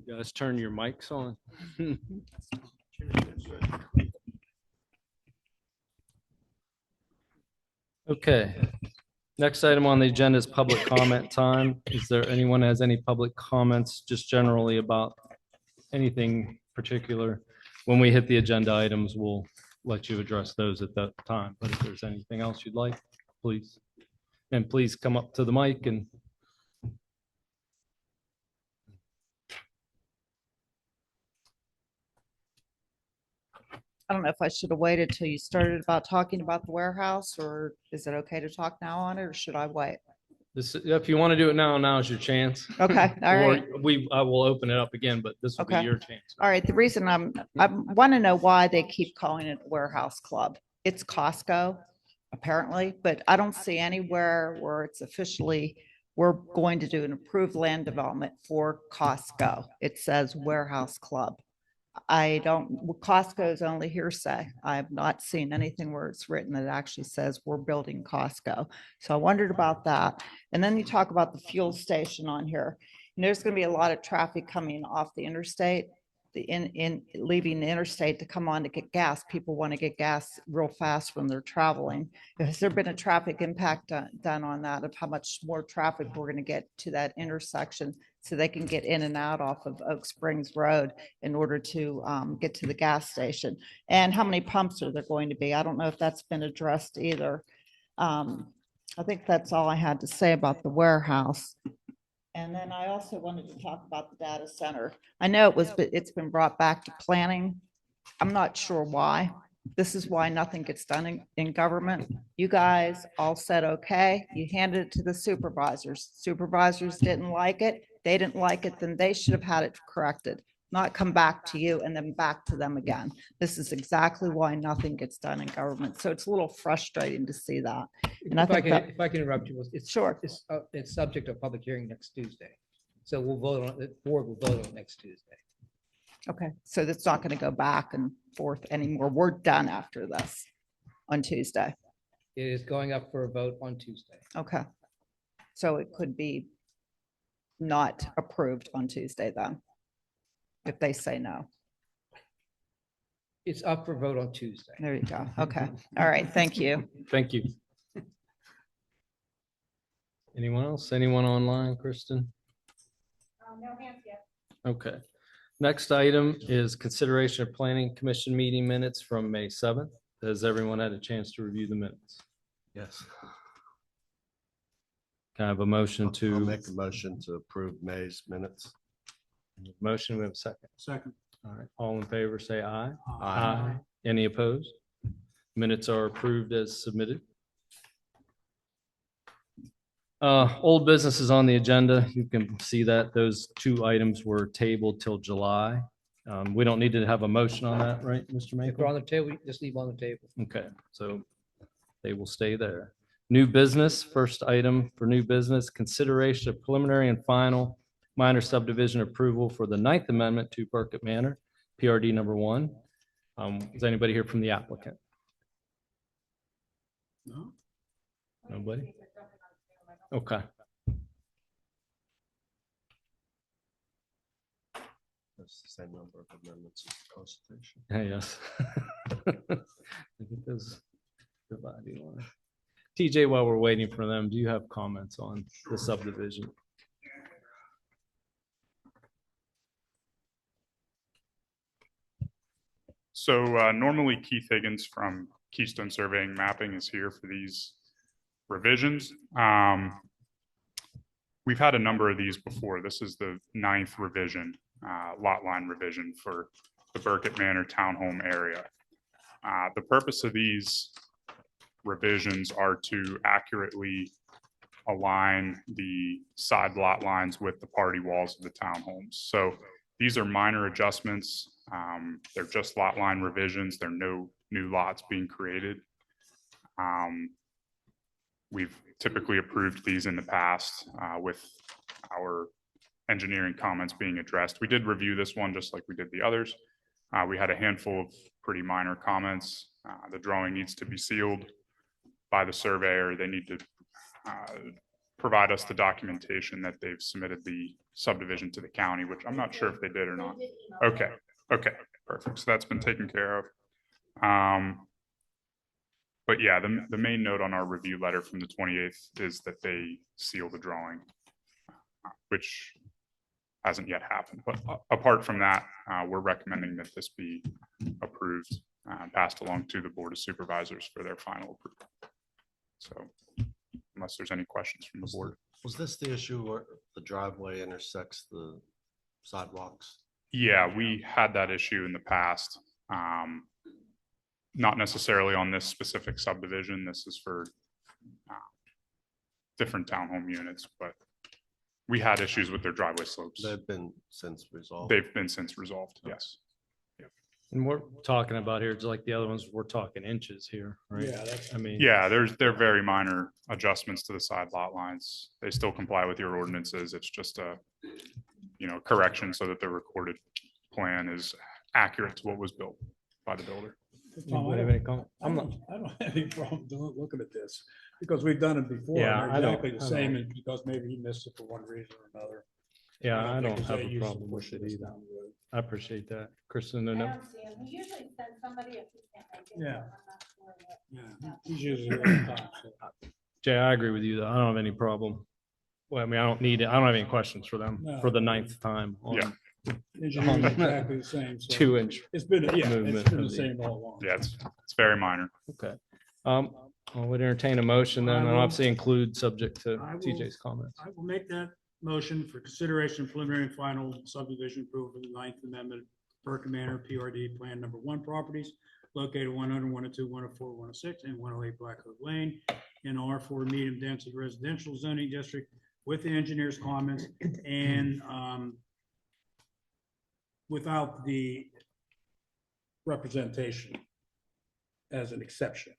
Guys, turn your mics on. Okay. Next item on the agenda is public comment time. Is there anyone has any public comments just generally about anything particular? When we hit the agenda items, we'll let you address those at that time. But if there's anything else you'd like, please. And please come up to the mic and I don't know if I should have waited till you started about talking about the warehouse, or is it okay to talk now on it, or should I wait? this, if you want to do it now, now's your chance. Okay, all Or right. I will open it up again, but this will be Okay. your chance. All right, the reason I want to know why they keep calling it Warehouse Club. It's Costco, apparently, but I don't see anywhere where it's officially, we're going to do an approved land development for Costco. It says Warehouse Club. Costco is only hearsay. I have not seen anything where it's written that actually says we're building Costco. So I wondered about that. And then you talk about the fuel station on here. And there's going to be a lot of traffic coming off the interstate, leaving the interstate to come on to get gas. People want to get gas real fast when they're traveling. Has there been a traffic impact done on that, of how much more traffic we're going to get to that intersection so they can get in and out off of Oak Springs Road in order to get to the gas station? And how many pumps are there going to be? I don't know if that's been addressed either. I think that's all I had to say about the warehouse. And then I also wanted to talk about the data center. I know it's been brought back to planning. I'm not sure why. This is why nothing gets done in government. You guys all said, okay, you handed it to the supervisors. Supervisors didn't like it. They didn't like it, then they should have had it corrected, not come back to you and then back to them again. This is exactly why nothing gets done in government. So it's a little frustrating to see that. And If I can interrupt you, it's Sure. It's subject of public hearing next Tuesday. So we'll vote on, the board will vote on it next Tuesday. Okay, so that's not going to go back and forth anymore. We're done after this on Tuesday. It is going up for a vote on Tuesday. Okay. So it could be not approved on Tuesday then, if they say no. It's up for vote on Tuesday. There you go. Okay. All right. Thank you. Thank you. Anyone else? Anyone online, Kristen? No hands yet. Okay. Next item is consideration of planning commission meeting minutes from May 7th. Has everyone had a chance to review the minutes? Yes. Can I have a motion I'll to make a motion to approve May's minutes. motion? We have a second. Second. All right. All in favor, say aye. Aye. Any opposed? Minutes are approved as submitted. Old business is on the agenda. You can see that those two items were tabled till July. We don't need to have a motion on that, right, Mr. If they're Maple? on the table, just leave on the table. Okay, so they will stay there. New business, first item for new business, consideration of preliminary and final minor subdivision approval for the Ninth Amendment to Burkett Manor, PRD number 1. Is anybody here from the applicant? No. Nobody? Okay. That's the same number of amendments as the consultation. Yes. I think those dividing line. TJ, while we're waiting for them, do you have comments on the subdivision? So normally Keith Higgins from Keystone Surveying Mapping is here for these revisions. We've had a number of these before. This is the 9th revision, lot line revision for the Burkett Manor townhome area. The purpose of these revisions are to accurately align the side lot lines with the party walls of the townhomes. So these are minor adjustments. They're just lot line revisions. There are no new lots being created. We've typically approved these in the past with our engineering comments being addressed. We did review this one just like we did the others. We had a handful of pretty minor comments. The drawing needs to be sealed by the surveyor. They need to provide us the documentation that they've submitted the subdivision to the county, which I'm not sure if they did or not. Okay, okay, perfect. So that's been taken care of. But yeah, the main note on our review letter from the 28th is that they seal the drawing, which hasn't yet happened. But apart from that, we're recommending that this be approved, passed along to the Board of Supervisors for their final approval. So unless there's any questions from the board. Was this the issue where the driveway intersects the sidewalks? Yeah, we had that issue in the past. Not necessarily on this specific subdivision. This is for different townhome units, but we had issues with their driveway slopes. They've been since resolved. They've been since resolved, yes. And we're talking about here, just like the other ones, we're talking inches here, right? Yeah, that's, I mean. Yeah, they're very minor adjustments to the side lot lines. They still comply with your ordinances. It's just a, correction so that the recorded plan is accurate to what was built by the builder. Tom, Anybody have any comment? I don't have any problem looking at this, because we've done it before. Yeah, and I don't- Exactly the I same, don't- and because maybe he missed it for one reason or another. Yeah, I think don't there's have any a use in problem with pushing it this either. down the road. I appreciate that. Kristen, I no? don't see him. He usually sends somebody if he can't make it. Yeah. so I'm not sure what- Yeah, he's usually there all the time, so. Jay, I agree with you though. I don't have any problem. Well, I mean, I don't need it. I don't have any questions for them No. for the 9th time. on Yeah. Engineering is exactly the same. so 2-inch. It's been, yeah, movement it's been of the the- same all along. Yeah, it's very minor. Okay. I would entertain a motion then, I and will- obviously include subject to I will- TJ's comments. I will make that motion for consideration of preliminary and final subdivision approval for the Ninth Amendment, Burke Manor, PRD Plan Number 1 properties located 100, 102, 104, 106, and 108 Black Oak Lane in R4 medium density residential zoning district with the engineer's comments and without the representation as an exception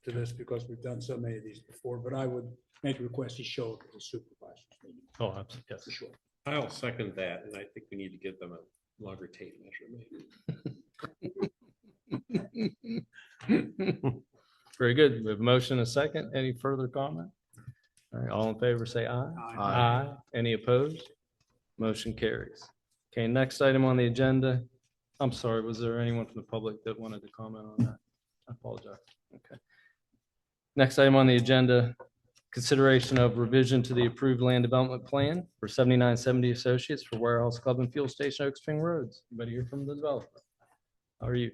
to this, because we've done so many of these before, but I would make a request he show up at the supervisor's meeting, Oh, absolutely. Yes. for sure. I'll second that, and I think we need to give them a longer tape measure. Very good. We have a motion and a second. Any further comment? All right, all in favor, say aye. Aye. Any opposed? Motion carries. Okay, next item on the agenda. I'm sorry, was there anyone from the public that wanted to comment on that? I apologize. Okay. Next item on the agenda, consideration of revision to the approved land development plan for 7970 Associates for Warehouse Club and Fuel Station Oak Spring Roads. Anybody hear from the developer? How are you?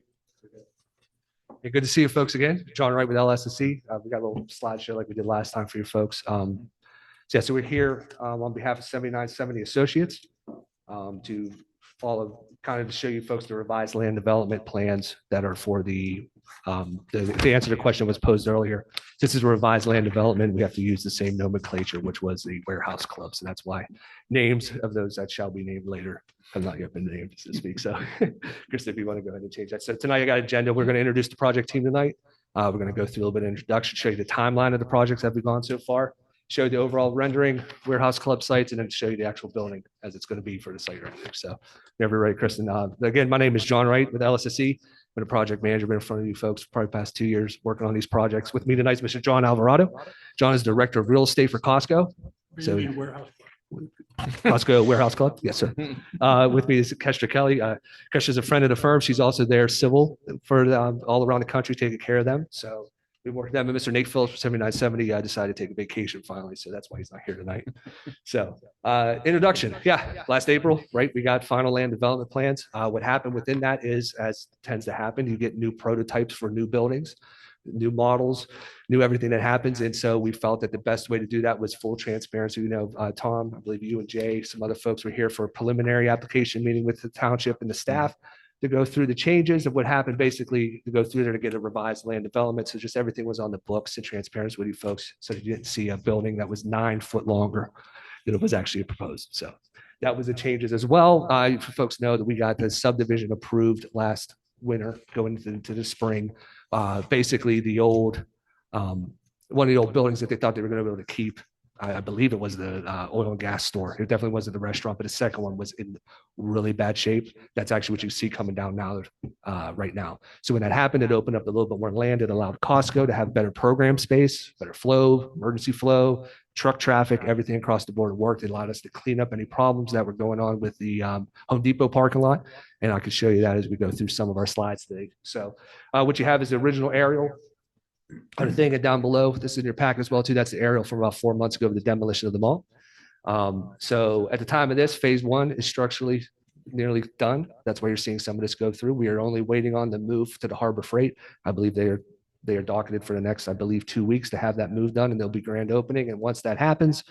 Hey, good to see you folks again. John Wright with LSSC. We got a little slideshow like we did last time for you folks. So we're here on behalf of 7970 Associates to follow, kind of to show you folks the revised land development plans that are for the answer to the question was posed earlier. This is a revised land development. We have to use the same nomenclature, which was the warehouse club. So that's why names of those that shall be named later have not yet been named, so to speak. So Chris, if you want to go ahead and change that. So tonight I got an agenda. We're going to introduce the project team tonight. We're going to go through a little bit of introduction, show you the timeline of the projects that we've gone so far, show you the overall rendering, warehouse club sites, and then show you the actual building as it's going to be for the site rendering. So whenever you're ready, Kristen. Again, my name is John Wright with LSSC. Been a project manager, been in front of you folks for probably the past 2 years working on these projects. With me tonight is Mr. John Alvarado. John is Director of Real Estate for Costco. So- Maybe warehouse. Costco Warehouse Club. Yes, sir. With me is Kestra Kelly. Kestra is a friend of the firm. She's also there civil for all around the country, taking care of them. So we work with them. And Mr. Nate Phillips for 7970 decided to take a vacation finally. So that's why he's not here tonight. So introduction. Yeah. Last April, right? We got final land development plans. What happened within that is, as tends to happen, you get new prototypes for new buildings, new models, new everything that happens. And so we felt that the best way to do that was full transparency. Tom, I believe you and Jay, some other folks were here for a preliminary application meeting with the township and the staff to go through the changes of what happened, basically to go through there to get a revised land development. So just everything was on the books and transparency with you folks. So you didn't see a building that was 9 foot longer than it was actually proposed. So that was the changes as well. For folks know that we got the subdivision approved last winter going into the spring. Basically the old, one of the old buildings that they thought they were going to be able to keep I believe it was the oil and gas store. It definitely wasn't the restaurant, but the second one was in really bad shape. That's actually what you see coming down now, right now. So when that happened, it opened up a little bit more land. It allowed Costco to have better program space, better flow, emergency flow, truck traffic, everything across the board worked. It allowed us to clean up any problems that were going on with the Home Depot parking lot. And I can show you that as we go through some of our slides today. So what you have is the original aerial. Other thing down below, this is in your pack as well too. That's the aerial from about 4 months ago of the demolition of the mall. So at the time of this, phase one is structurally nearly done. That's why you're seeing some of this go through. We are only waiting on the move to the Harbor Freight. I believe they are docketed for the next, I believe, 2 weeks to have that move done, and there'll be grand opening. And once that happens,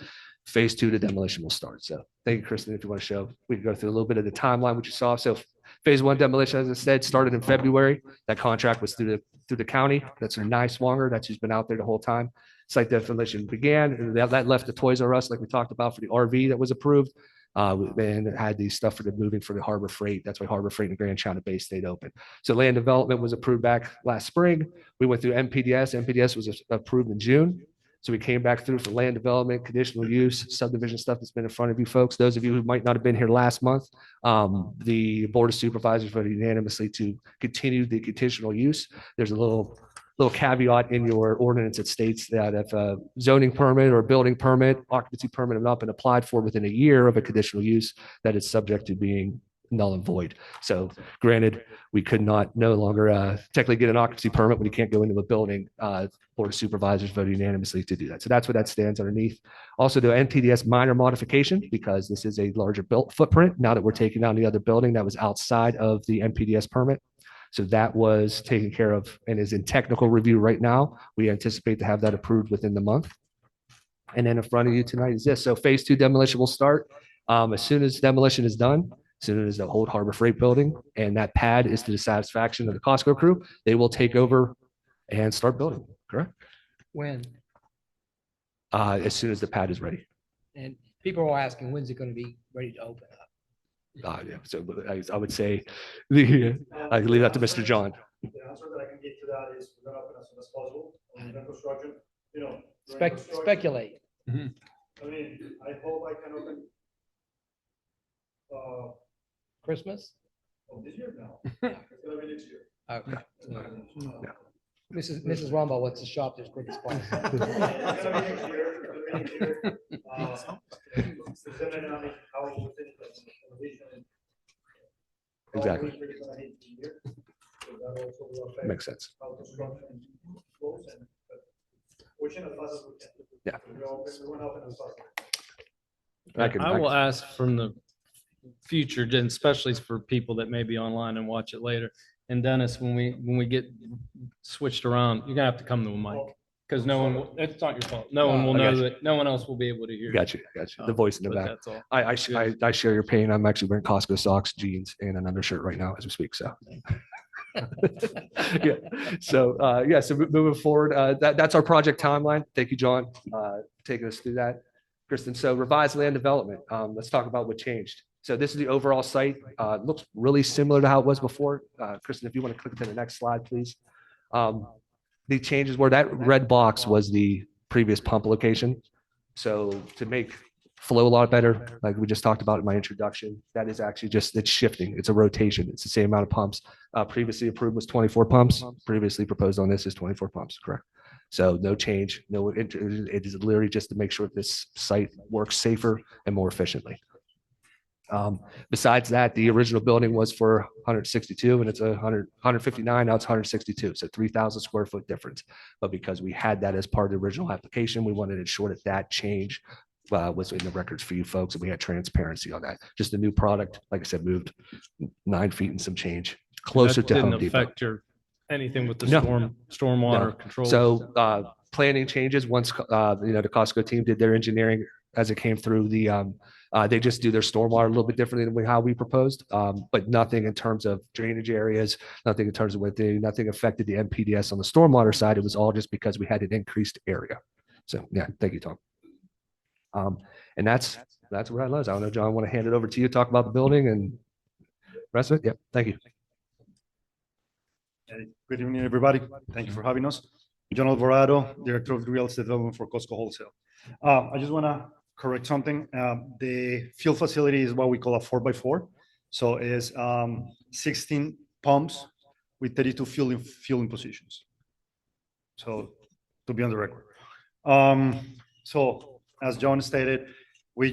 phase two, the demolition will start. So thank you, Kristen. If you want to show, we can go through a little bit of the timeline, what you saw. So phase one demolition, as I said, started in February. That contract was through the county. That's Nye Swanger. That's who's been out there the whole time. Site demolition began, and that left the Toys R Us, like we talked about, for the RV that was approved. And it had the stuff for the moving for the Harbor Freight. That's why Harbor Freight and Grand China Bay stayed open. So land development was approved back last spring. We went through MPDS. MPDS was approved in June. So we came back through for land development, conditional use, subdivision stuff that's been in front of you folks. Those of you who might not have been here last month, the Board of Supervisors voted unanimously to continue the conditional use. There's a little caveat in your ordinance that states that if a zoning permit or building permit, occupancy permit have not been applied for within a year of a conditional use, that it's subject to being null and void. So granted, we could not no longer technically get an occupancy permit when you can't go into a building. Board of Supervisors voted unanimously to do that. So that's what that stands underneath. Also the NTDS minor modification, because this is a larger built footprint. Now that we're taking down the other building that was outside of the NPDS permit. So that was taken care of and is in technical review right now. We anticipate to have that approved within the month. And then in front of you tonight is this. So phase two demolition will start as soon as demolition is done. As soon as the old Harbor Freight building and that pad is to the satisfaction of the Costco crew, they will take over and start building. Correct? When? As soon as the pad is ready. And people are asking, when's it going to be ready to open up? Yeah. So I would say I leave that to Mr. John. The answer that I can give to that is we're gonna open as soon as possible. During construction, Speculate. I mean, I hope I can open. Christmas? This year now. It's gonna be next year. Okay. Yeah. Mrs. Rumble wants to shop as quick as possible. It's gonna be next year. It's gonna be next year. Depending on how we finish the condition and Exactly. how we're gonna hit the year. So that also will affect Makes sense. how construction goes and pushing as fast as we can. Yeah. We want to open as fast. I will ask from the future, and especially for people that may be online and watch it later. And Dennis, when we get switched around, you're gonna have to come to a mic because no one will, it's not your fault. No one will I got know you. that, no one else will be able to hear. Got you. The voice in the But back. that's all. I share your pain. I'm actually wearing Costco socks, jeans, and an undershirt right now as we speak. So, yeah. So, so moving forward, that's our project timeline. Thank you, John, taking us through that. Kristen, so revised land development. Let's talk about what changed. So this is the overall site. Looks really similar to how it was before. Kristen, if you want to click to the next slide, please. The changes were that red box was the previous pump location. So to make flow a lot better, like we just talked about in my introduction, that is actually just, it's shifting. It's a rotation. It's the same amount of pumps. Previously approved was 24 pumps. Previously proposed on this is 24 pumps, correct? So no change, it is literally just to make sure this site works safer and more efficiently. Besides that, the original building was for 162 and it's 159. Now it's 162. So 3,000 square foot difference. But because we had that as part of the original application, we wanted to ensure that that change was in the records for you folks. And we had transparency on that. Just a new product, like I said, moved 9 feet and some change closer That to Home didn't Depot. affect anything with the No. stormwater control. So planning changes once the Costco team did their engineering as it came through they just do their stormwater a little bit differently than how we proposed, but nothing in terms of drainage areas, nothing in terms of nothing affected the NPDS on the stormwater side. It was all just because we had an increased area. So yeah, thank you, Tom. And that's where I was. I don't know, John, I want to hand it over to you, talk about the building and rest of it. Yep. Thank you. Good evening, everybody. Thank you for having us. John Alvarado, Director of Real Estate Development for Costco Wholesale. I just want to correct something. The fuel facility is what we call a 4x4. So it's 16 pumps with 32 fueling positions. So to be on the record. So as John stated, we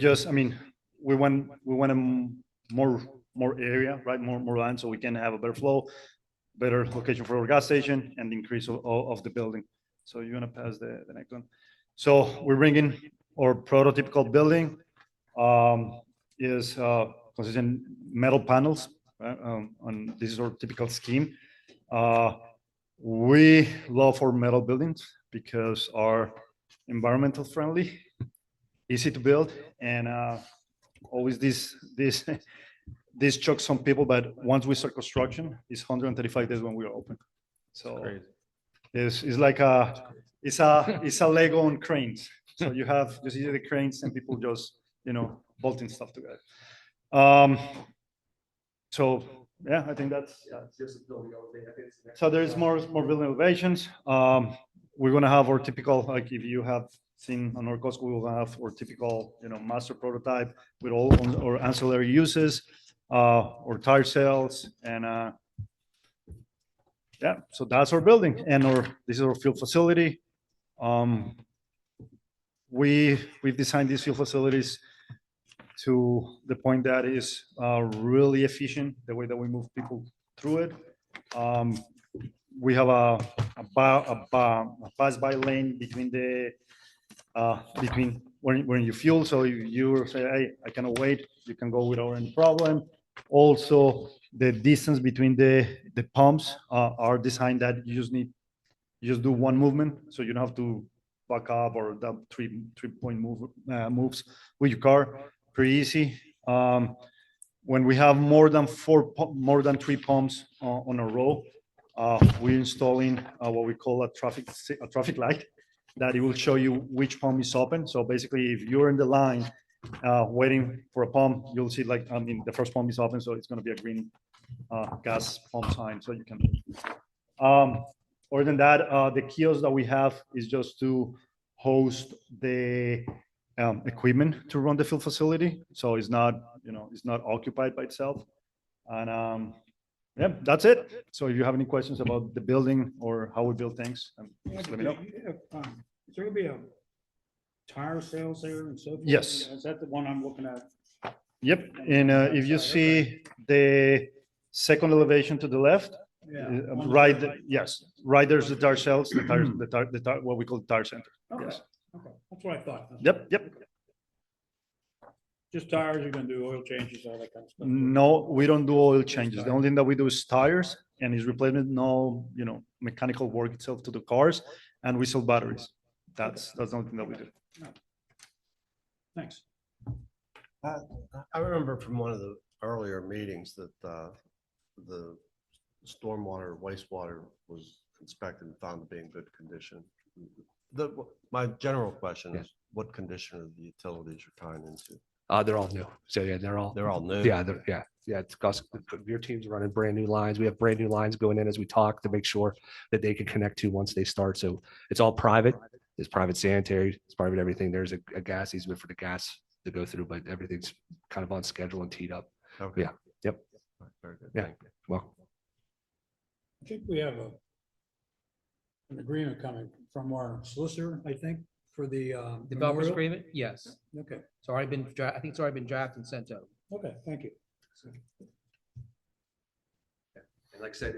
want more area, right? More land so we can have a better flow, better location for our gas station and the increase of the building. So you're gonna pass the next one. So we're bringing our prototypical building is consisting metal panels, right? And this is our typical scheme. We love our metal buildings because are environmental friendly, easy to build, and always this shocks some people, but once we start construction, it's 135 days when we are open. So it's like it's a Lego on cranes. So you see the cranes and people just bolting stuff together. So yeah, I think that's so there's more building elevations. We're gonna have our typical, like if you have seen on our Costco, we will have our typical master prototype with all our ancillary uses, or tire sales, and yeah, so that's our building, and this is our fuel facility. We've designed these fuel facilities to the point that is really efficient, the way that we move people through it. We have a pass-by lane between when you fuel. So if you say, hey, I cannot wait, you can go without any problem. Also, the distance between the pumps are designed that you just do one movement, so you don't have to back up or that three-point moves with your car. Pretty easy. When we have more than three pumps on a row, we're installing what we call a traffic light that it will show you which pump is open. So basically, if you're in the line waiting for a pump, you'll see the first pump is open, so it's going to be a green gas pump sign, so you can. Other than that, the kiosk that we have is just to host the equipment to run the fuel facility, so it's not occupied by itself. And yeah, that's it. So if you have any questions about the building or how we build things, just let me know. Is there gonna be a tire sales there and so forth? Yes. Is that the one I'm looking at? Yep, and if you see the second elevation to the left, yes, right there's the tire sales, the tire, what we call the tire center. Okay, Yes. okay, that's what I thought. Yep. Just tires, you're gonna do oil changes, all that kind of stuff? No, we don't do oil changes. The only thing that we do is tires and is replacement, no, mechanical work itself to the cars, and we sell batteries. That's the only thing that we do. Thanks. I remember from one of the earlier meetings that the stormwater, wastewater was inspected and found to be in good condition. My general question is, what condition are the utilities you're tying into? They're all new. So yeah, they're all new. Yeah. It's your team's running brand new lines. We have brand new lines going in as we talk to make sure that they can connect to once they start. So it's all private. It's private sanitary. It's private everything. There's a gas easement for the gas to go through, but everything's kind of on schedule and teed up. Okay. Yeah. Yep. Very good. Yeah. Thank you. Well, I think we have an agreement coming from our solicitor, I think, for the Developers memorial? agreement? Yes. Okay, It's already been, I think it's already been drafted and sent out. okay, thank you. and like I said,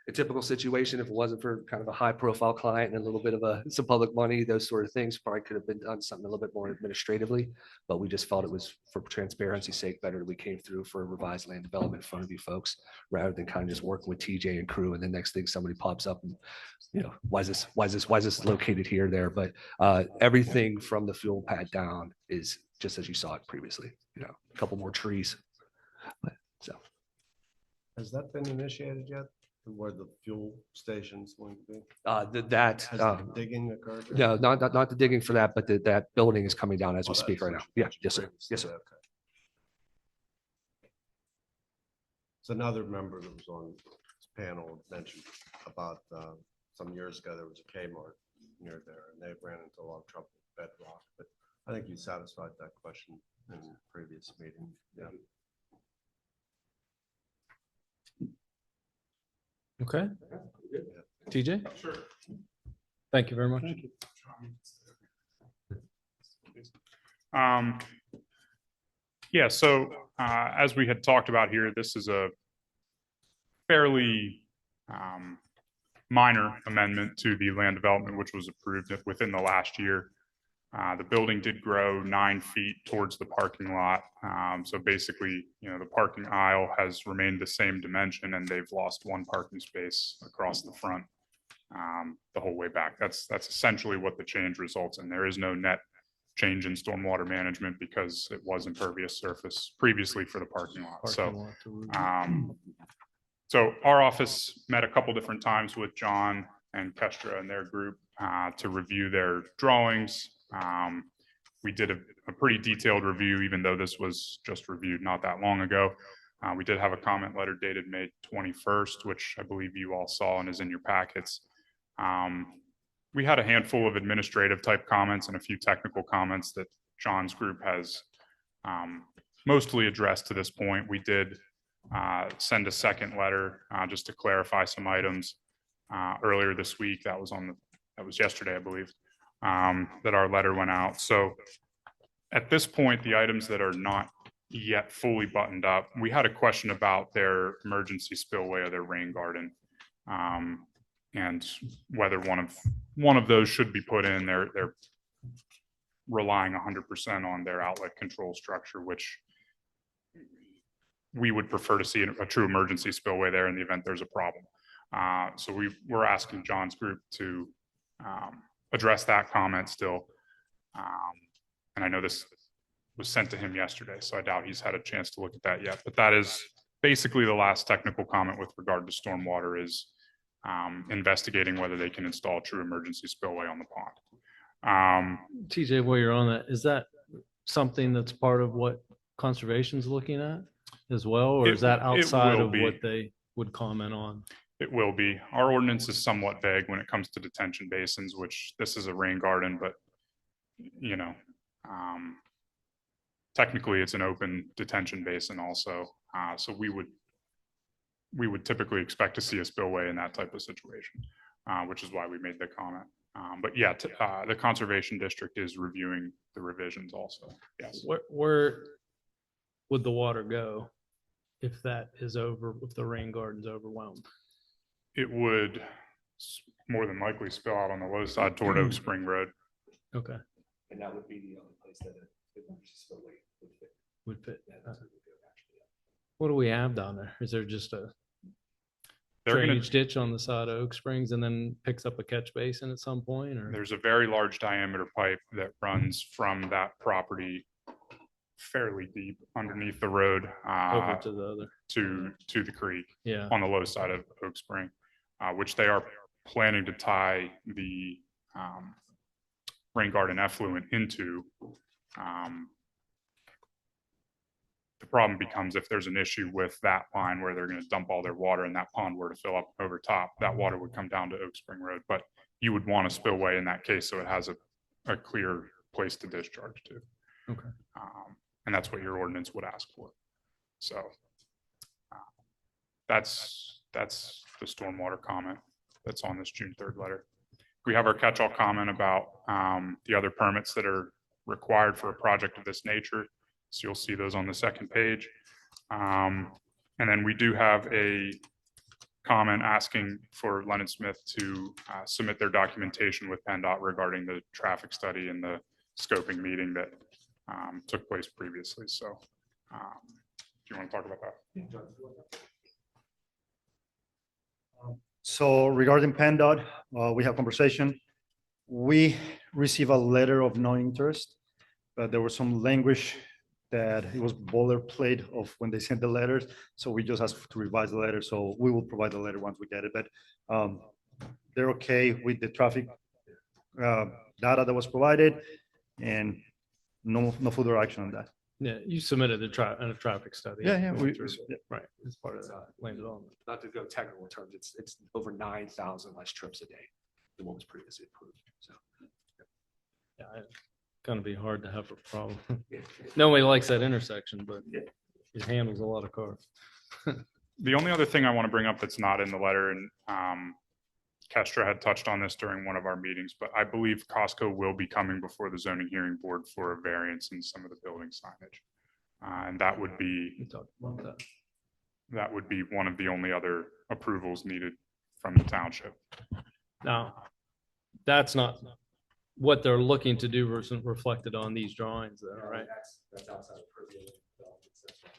a typical situation, if it wasn't for kind of a high profile client and a little bit of some public money, those sort of things probably could have been done something a little bit more administratively. But we just felt it was, for transparency's sake, better that we came through for a revised land development in front of you folks, rather than kind of just working with TJ and crew. And the next thing somebody pops up and, why is this located here, there? But everything from the fuel pad down is just as you saw it previously, a couple more trees. So. Has that been initiated yet? Where the fuel station's going to be? Has the digging occurred? No, not the digging for that, but that building is coming down as we Oh, speak right now. Yeah, yes, sir. Yes, sir. Okay. So another member that was on this panel mentioned about some years ago, there was a Kmart near there and they ran into a lot of trouble with bedrock, but I think you satisfied that question in the previous meeting. Yeah. Okay. TJ? Sure. Thank you very much. Yeah, so as we had talked about here, this is a fairly minor amendment to the land development, which was approved within the last year. The building did grow 9 feet towards the parking lot. So basically, the parking aisle has remained the same dimension and they've lost 1 parking space across the front the whole way back. That's essentially what the change results in. There is no net change in stormwater management because it was impervious surface previously for the parking lot. So our office met a couple different times with John and Kestra and their group to review their drawings. We did a pretty detailed review, even though this was just reviewed not that long ago. We did have a comment letter dated May 21st, which I believe you all saw and is in your packets. We had a handful of administrative type comments and a few technical comments that John's group has mostly addressed to this point. We did send a second letter just to clarify some items earlier this week. That was yesterday, I believe, that our letter went out. So at this point, the items that are not yet fully buttoned up, we had a question about their emergency spillway or their rain garden, and whether one of those should be put in. They're relying 100% on their outlet control structure, which we would prefer to see a true emergency spillway there in the event there's a problem. So we're asking John's group to address that comment still. And I know this was sent to him yesterday, so I doubt he's had a chance to look at that yet. But that is basically the last technical comment with regard to stormwater, is investigating whether they can install a true emergency spillway on the pond. TJ, while you're on that, is that something that's part of what conservation's looking at as well? Or is that outside will of be. what they would comment on? It will be. Our ordinance is somewhat vague when it comes to detention basins, which this is a rain garden, but technically it's an open detention basin also. So we would typically expect to see a spillway in that type of situation, which is why we made the comment. But yeah, the conservation district is reviewing the revisions also. Yes. Where would the water go if the rain garden's overwhelmed? It would more than likely spill out on the low side toward Oak Spring Road. Okay. And that would be the only place that it Would fit. What do we have down there? Is there just a drainage ditch on the side of Oak Springs and then picks up a catch basin at some point? Or There's a very large diameter pipe that runs from that property fairly deep underneath the road over to the other? to the creek Yeah. on the low side of Oak Spring, which they are planning to tie the rain garden effluent into. The problem becomes if there's an issue with that line where they're going to dump all their water and that pond were to fill up over top, that water would come down to Oak Spring Road. But you would want a spillway in that case so it has a clear place to discharge to. Okay. And that's what your ordinance would ask for. So that's the stormwater comment that's on this June 3rd letter. We have our catch-all comment about the other permits that are required for a project of this nature. So you'll see those on the second page. And then we do have a comment asking for Lennon Smith to submit their documentation with PennDOT regarding the traffic study and the scoping meeting that took place previously. So do you want to talk about that? So regarding PennDOT, we have conversation. We receive a letter of no interest, but there was some language that it was boilerplate of when they sent the letters. So we just asked to revise the letter. So we will provide the letter once we get it. But they're okay with the traffic data that was provided, and no further action on that. Yeah, you submitted a traffic study. Yeah, yeah, Right, as part of that land development. Not to go technical terms, it's over 9,000 less trips a day than what was previously approved. So Yeah, it's gonna be hard to have a problem. Nobody likes that intersection, but it handles a lot of cars. The only other thing I want to bring up that's not in the letter, and Kestra had touched on this during one of our meetings, but I believe Costco will be coming before the zoning hearing board for a variance in some of the building signage. And that would We be, talked about that. one of the only other approvals needed from the township. Now, that's not what they're looking to do versus reflected on these drawings, though, right? That's outside of purview of development section.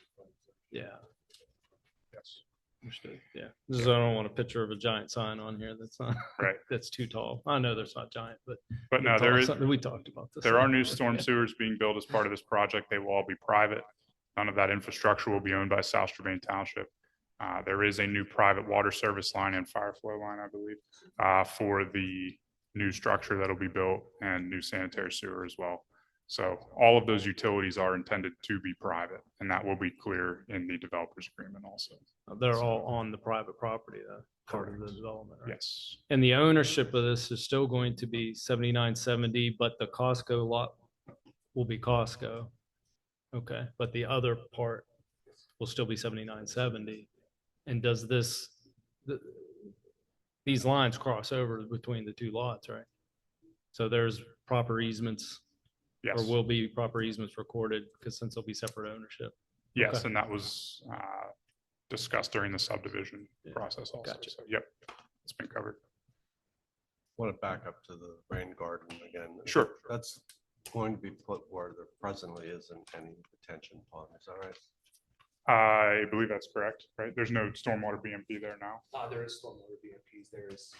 Yeah, Yes. understood. Yeah, this is, I don't want a picture of a giant sign on here. That's not, Right. that's too tall. I know there's not giant, but. But no, there is, We talked about this. there are new storm sewers being built as part of this project. They will all be private. None of that infrastructure will be owned by South Strabane Township. There is a new private water service line and fire flow line, I believe, for the new structure that'll be built and new sanitary sewer as well. So all of those utilities are intended to be private, and that will be clear in the developer's agreement also. They're all on the private property, though, part of the development, right? Yes, And the ownership of this is still going to be 7970, but the Costco lot will be Costco. Okay, but the other part will still be 7970. And does these lines cross over between the two lots, right? So there's proper easements or yes, will be proper easements recorded because since there'll be separate ownership. yes, okay. and that was discussed during the subdivision Yeah, process also. gotcha. So, yep, it's been covered. Want to back up to the rain garden again? Sure. That's going to be put where there presently isn't any retention pond, is that right? I believe that's correct, right? There's no stormwater BMP there now. There is stormwater BMPs, there is,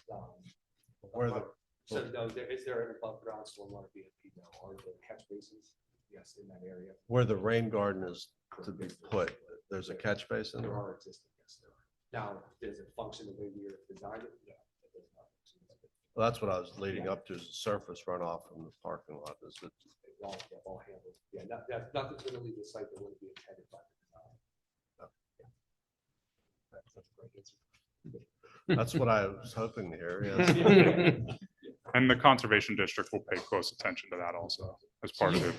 Where the, so no, is there an above ground stormwater BMP now, are the catch basins? Yes, in that area. where the rain garden is to be put, there's a catch basin? There are existing, yes, there are. Now, does it function the way we are designed it? No, it does not. Well, that's what I was leading up to, is the surface runoff from the parking lot. Is it, All handled. Yeah, nothing's gonna leave the site that wouldn't be intended by the design. That's a great answer. that's what I was hoping to hear, yes. And the conservation district will pay close attention to that also as part of the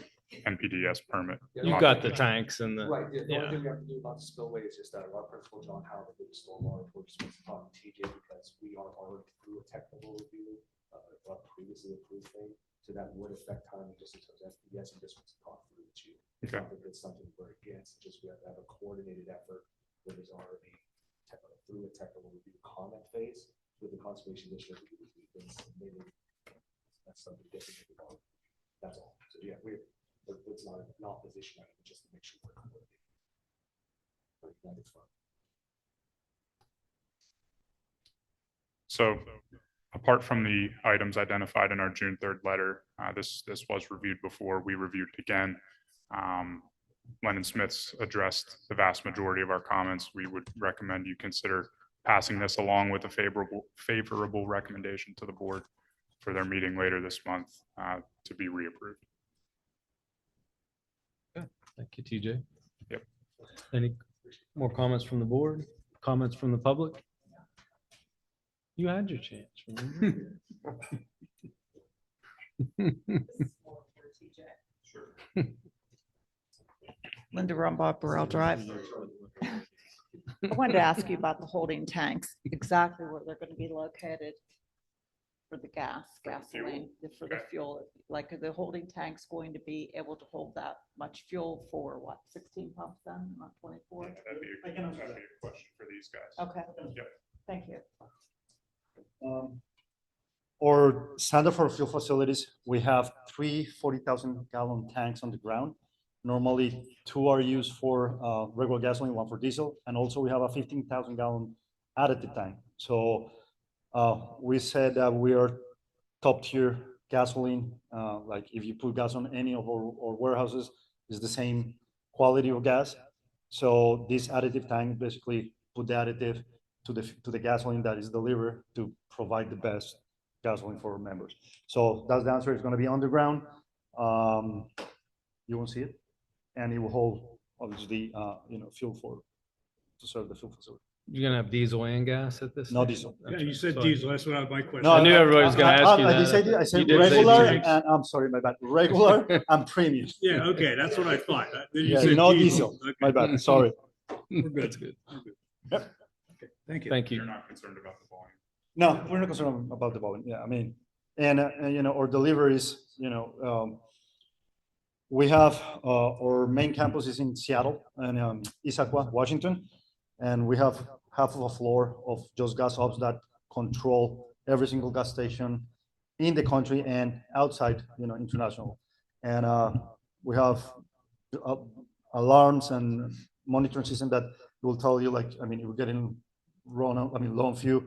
NPDS permit. You got the tanks and the, Right, the yeah. only thing we have to do about the spillway is just that our principal John Howard did the stormwater, we're just supposed to talk to TJ because we are already through a technical review, previously approved thing. So that would affect timing just in terms of FPS and just what's talked through with you. Okay. I think it's something we're against, just we have to have a coordinated effort where there's already through a technical review comment phase with the conservation district. That's something different. That's all. So yeah, it's not an opposition, just to make sure we're coordinated. That is fine. So apart from the items identified in our June 3rd letter, this was reviewed before. We reviewed it again. Lennon Smith's addressed the vast majority of our comments. We would recommend you consider passing this along with a favorable recommendation to the board for their meeting later this month to be reapproved. Thank you, TJ. Yep. Any more comments from the board? Comments from the public? You had your chance. remember? Linda Rumbaugh, Burrell Drive. I wanted to ask you about the holding tanks, exactly where they're going to be located for the gasoline, for the fuel. Like, are the holding tanks going to be able to hold that much fuel for what, 16 pumps then, not 24? That'd be a question for these guys. Okay, Yep. thank you. Or standard for fuel facilities, we have 3 40,000 gallon tanks on the ground. Normally, 2 are used for regular gasoline, 1 for diesel, and also we have a 15,000 gallon additive tank. So we said that we are top tier gasoline. Like if you put gas on any of our warehouses, it's the same quality of gas. So this additive tank basically put the additive to the gasoline that is delivered to provide the best gasoline for our members. So that's the answer. It's going to be underground. You won't see it. and it will hold obviously, fuel to serve the fuel facility. You're gonna have diesel and gas at this? No station? diesel. Yeah, you said Sorry. diesel, that's what my question. No, I knew everybody was gonna ask you I did that. say, I You said did say regular, diesel. and I'm sorry, my bad, regular and premium. Yeah, okay, that's what I thought. Then you Yeah, said no diesel, Okay, my bad, sorry. We're good. That's good. We're good. Yep. Okay, thank you. Thank you. You're not concerned about the volume. No, we're not concerned about the volume. Yeah, I mean, and our deliveries, we have our main campus is in Seattle and Issaquah, Washington, and we have half of a floor of just gas hubs that control every single gas station in the country and outside, international. And we have alarms and monitoring system that will tell you, like, I mean, if we're getting low on fuel,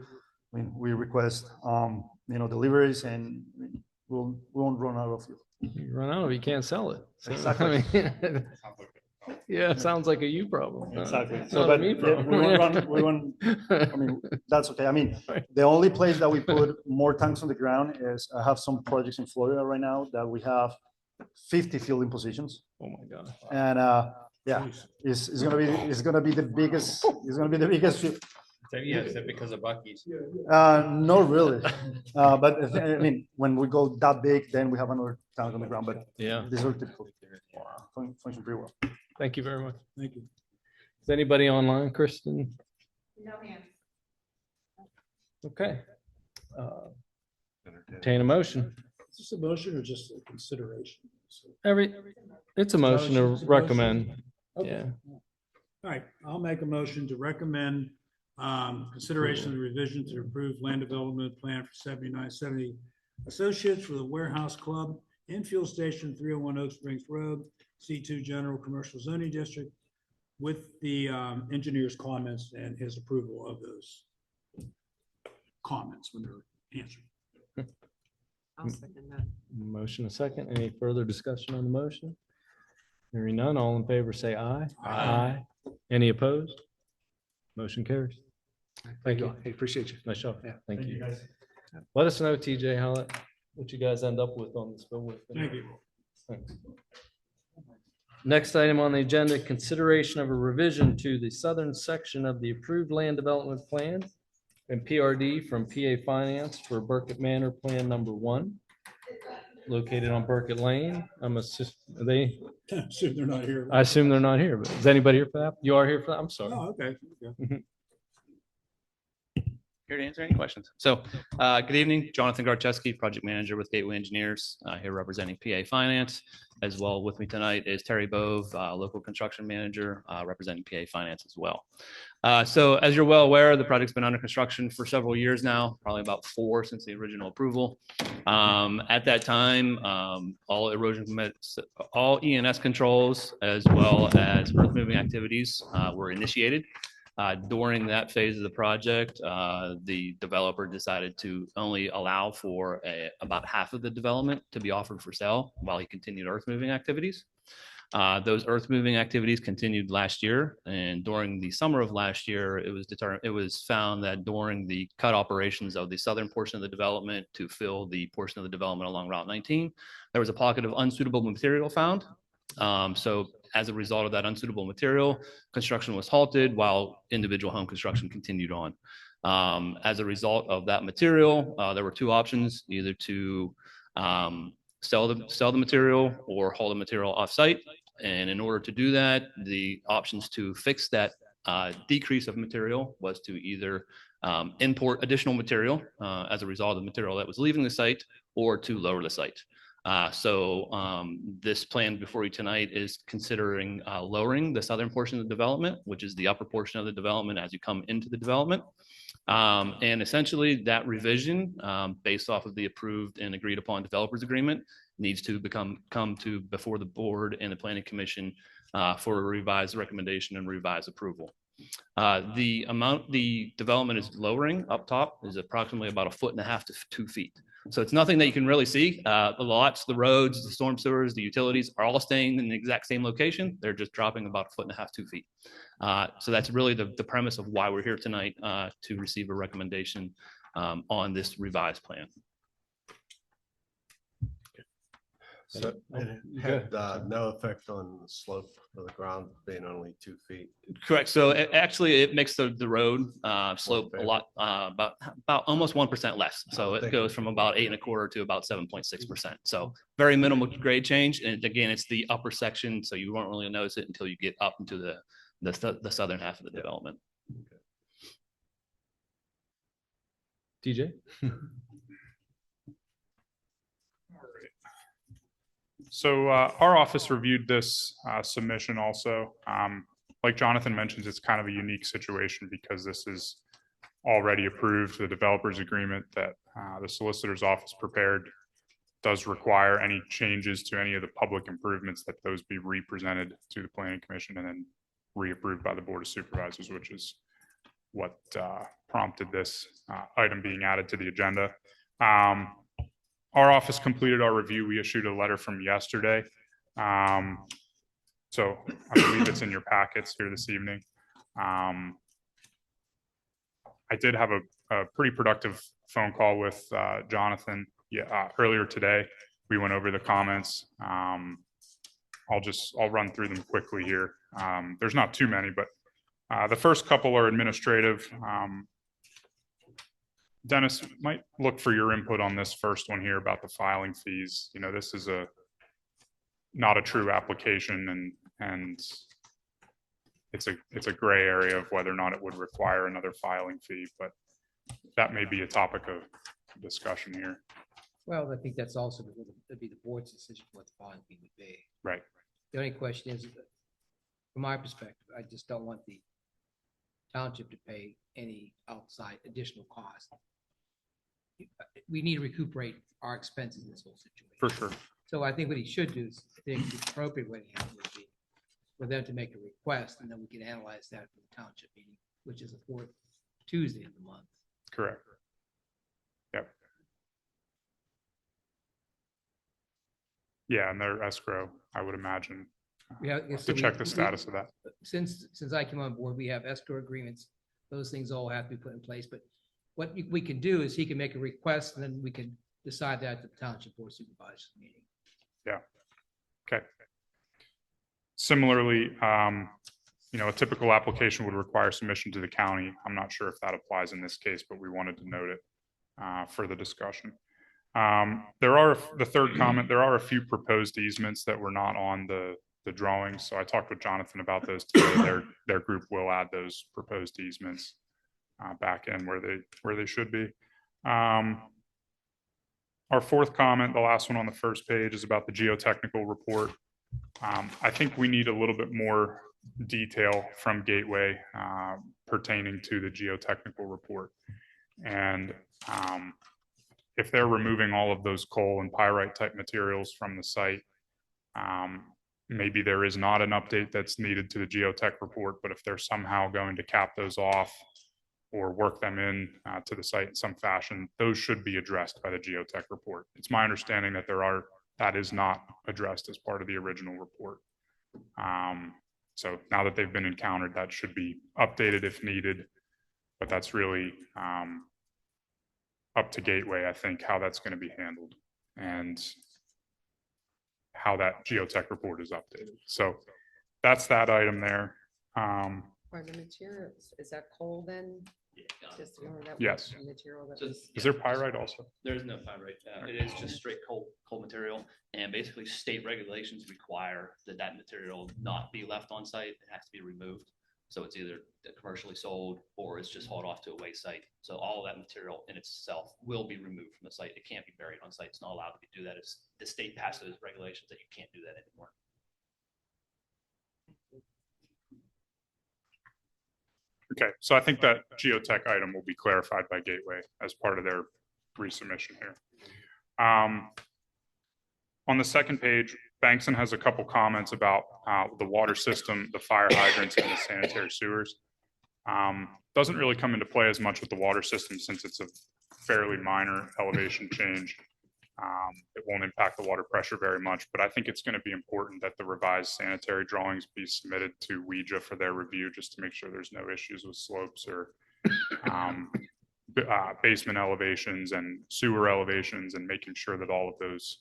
we request, deliveries, and we won't run out of fuel. You run out of it, you can't sell it. So, Exactly. I mean, Sounds like it. yeah, it sounds like a you problem. Exactly. Not So, a but me yeah, problem. we won't, that's okay. I mean, the only place that we put more tanks on the ground is, I have some projects in Florida right now that we have 50 fueling positions. Oh my God. And, yeah, it's gonna be the biggest, Is that because of Bucky's? not really. But I mean, when we go that big, then we have another tank on the ground, but Yeah, these are typical. Function pretty well. thank you very much. Thank you. Is anybody online, Kristen? No hands. Okay. Entertain a motion. Is this a motion or just a consideration? It's a motion to It's a motion. recommend. Okay. Yeah. All right, I'll make a motion to recommend consideration of the revision to approved land development plan for 7970 Associates for the Warehouse Club and Fuel Station 301 Oak Springs Road, C2 General Commercial Zoning District, with the engineer's comments and his approval of those comments when they're answered. I'll second that. Motion a second. Any further discussion on the motion? Hearing none, all in favor say aye. Aye. Any opposed? Motion carries. Thank you. Hey, appreciate you. Nice job. Yeah. Thank you. Let us know, TJ, what you guys end up with on this bill. Thank you. Thanks. Next item on the agenda, consideration of a revision to the southern section of the approved land development plan and PRD from PA Finance for Burkett Manor Plan Number 1, located on Burkett Lane. I assume They're not here. I assume they're not here, but is anybody here for that? You are here for that? I'm sorry. Oh, okay. Here to answer any questions. So, good evening, Jonathan Garcheski, project manager with Gateway Engineers, here representing PA Finance. As well with me tonight is Terry Bove, local construction manager, representing PA Finance as well. So as you're well aware, the project's been under construction for several years now, probably about 4 since the original approval. At that time, all erosion permits, all ENS controls, as well as earth moving activities were initiated. During that phase of the project, the developer decided to only allow for about half of the development to be offered for sale while he continued earth moving activities. Those earth moving activities continued last year, and during the summer of last year, it was found that during the cut operations of the southern portion of the development to fill the portion of the development along Route 19, there was a pocket of unsuitable material found. So as a result of that unsuitable material, construction was halted while individual home construction continued on. As a result of that material, there were 2 options, either to sell the material or haul the material off-site. And in order to do that, the options to fix that decrease of material was to either import additional material as a result of the material that was leaving the site, or to lower the site. This plan before you tonight is considering lowering the southern portion of the development, which is the upper portion of the development as you come into the development. And essentially that revision, based off of the approved and agreed upon developers agreement, needs to come to before the board and the planning commission for a revised recommendation and revised approval. The amount the development is lowering up top is approximately about 1.5 feet to 2 feet. So it's nothing that you can really see. The lots, the roads, the storm sewers, the utilities are all staying in the exact same location. They're just dropping about 1.5 feet, 2 feet. So that's really the premise of why we're here tonight, to receive a recommendation on this revised plan. So it had no effect on the slope of the ground being only 2 feet. Correct. So actually, it makes the road slope a lot, about almost 1% less. So it goes from about 8.25 to about 7.6%. So very minimal grade change. And again, it's the upper section, so you won't really notice it until you get up into the southern half of the development. TJ? So our office reviewed this submission also. Like Jonathan mentions, it's kind of a unique situation because this is already approved. The developer's agreement that the solicitor's office prepared does require any changes to any of the public improvements that those be represented to the planning commission and then reapproved by the board of supervisors, which is what prompted this item being added to the agenda. Our office completed our review. We issued a letter from yesterday. So I believe it's in your packets here this evening. I did have a pretty productive phone call with Jonathan earlier today. We went over the comments. I'll run through them quickly here. There's not too many, but the first couple are administrative. Dennis, might look for your input on this first one here about the filing fees. You know, this is not a true application and it's a gray area of whether or not it would require another filing fee, but that may be a topic of discussion here. Well, I think that's also, it'd be the board's decision what the filing fee would be. Right. The only question is, from my perspective, I just don't want the township to pay any outside additional cost. We need to recuperate our expenses in this whole situation. For sure. So I think what he should do is, I think the appropriate way to handle it would be for them to make a request, and then we can analyze that for the township meeting, which is the fourth Tuesday of the month. Correct. Yep. Yeah, and their escrow, I would imagine, to check the status of that. Since I came on board, we have escrow agreements. Those things all have to be put in place, but what we can do is he can make a request and then we can decide that at the township board supervisors meeting. Yeah. Okay. Similarly, a typical application would require submission to the county. I'm not sure if that applies in this case, but we wanted to note it for the discussion. The third comment, there are a few proposed easements that were not on the drawings. So I talked with Jonathan about those today. Their group will add those proposed easements back in where they should be. Our fourth comment, the last one on the first page, is about the geotechnical report. I think we need a little bit more detail from Gateway pertaining to the geotechnical report. And if they're removing all of those coal and pyrite type materials from the site, maybe there is not an update that's needed to the geotech report, but if they're somehow going to cap those off or work them in to the site in some fashion, those should be addressed by the geotech report. It's my understanding that that is not addressed as part of the original report. So now that they've been encountered, that should be updated if needed, but that's really up to Gateway, I think, how that's going to be handled and how that geotech report is updated. So that's that item there. Are the materials, is that coal then? Just, that Yes. material that So, was- Is there pyrite also? There's no pyrite. It is just straight coal material, and basically state regulations require that material not be left on site. It has to be removed. So it's either commercially sold or it's just hauled off to a waste site. So all of that material in itself will be removed from the site. It can't be buried on site. It's not allowed to do that. The state passed those regulations that you can't do that anymore. Okay, so I think that geotech item will be clarified by Gateway as part of their resubmission here. On the second page, Bankson has a couple comments about the water system, the fire hydrants, and the sanitary sewers. Doesn't really come into play as much with the water system since it's a fairly minor elevation change. It won't impact the water pressure very much, but I think it's going to be important that the revised sanitary drawings be submitted to WEJA for their review, just to make sure there's no issues with slopes or basement elevations and sewer elevations, and making sure that all of those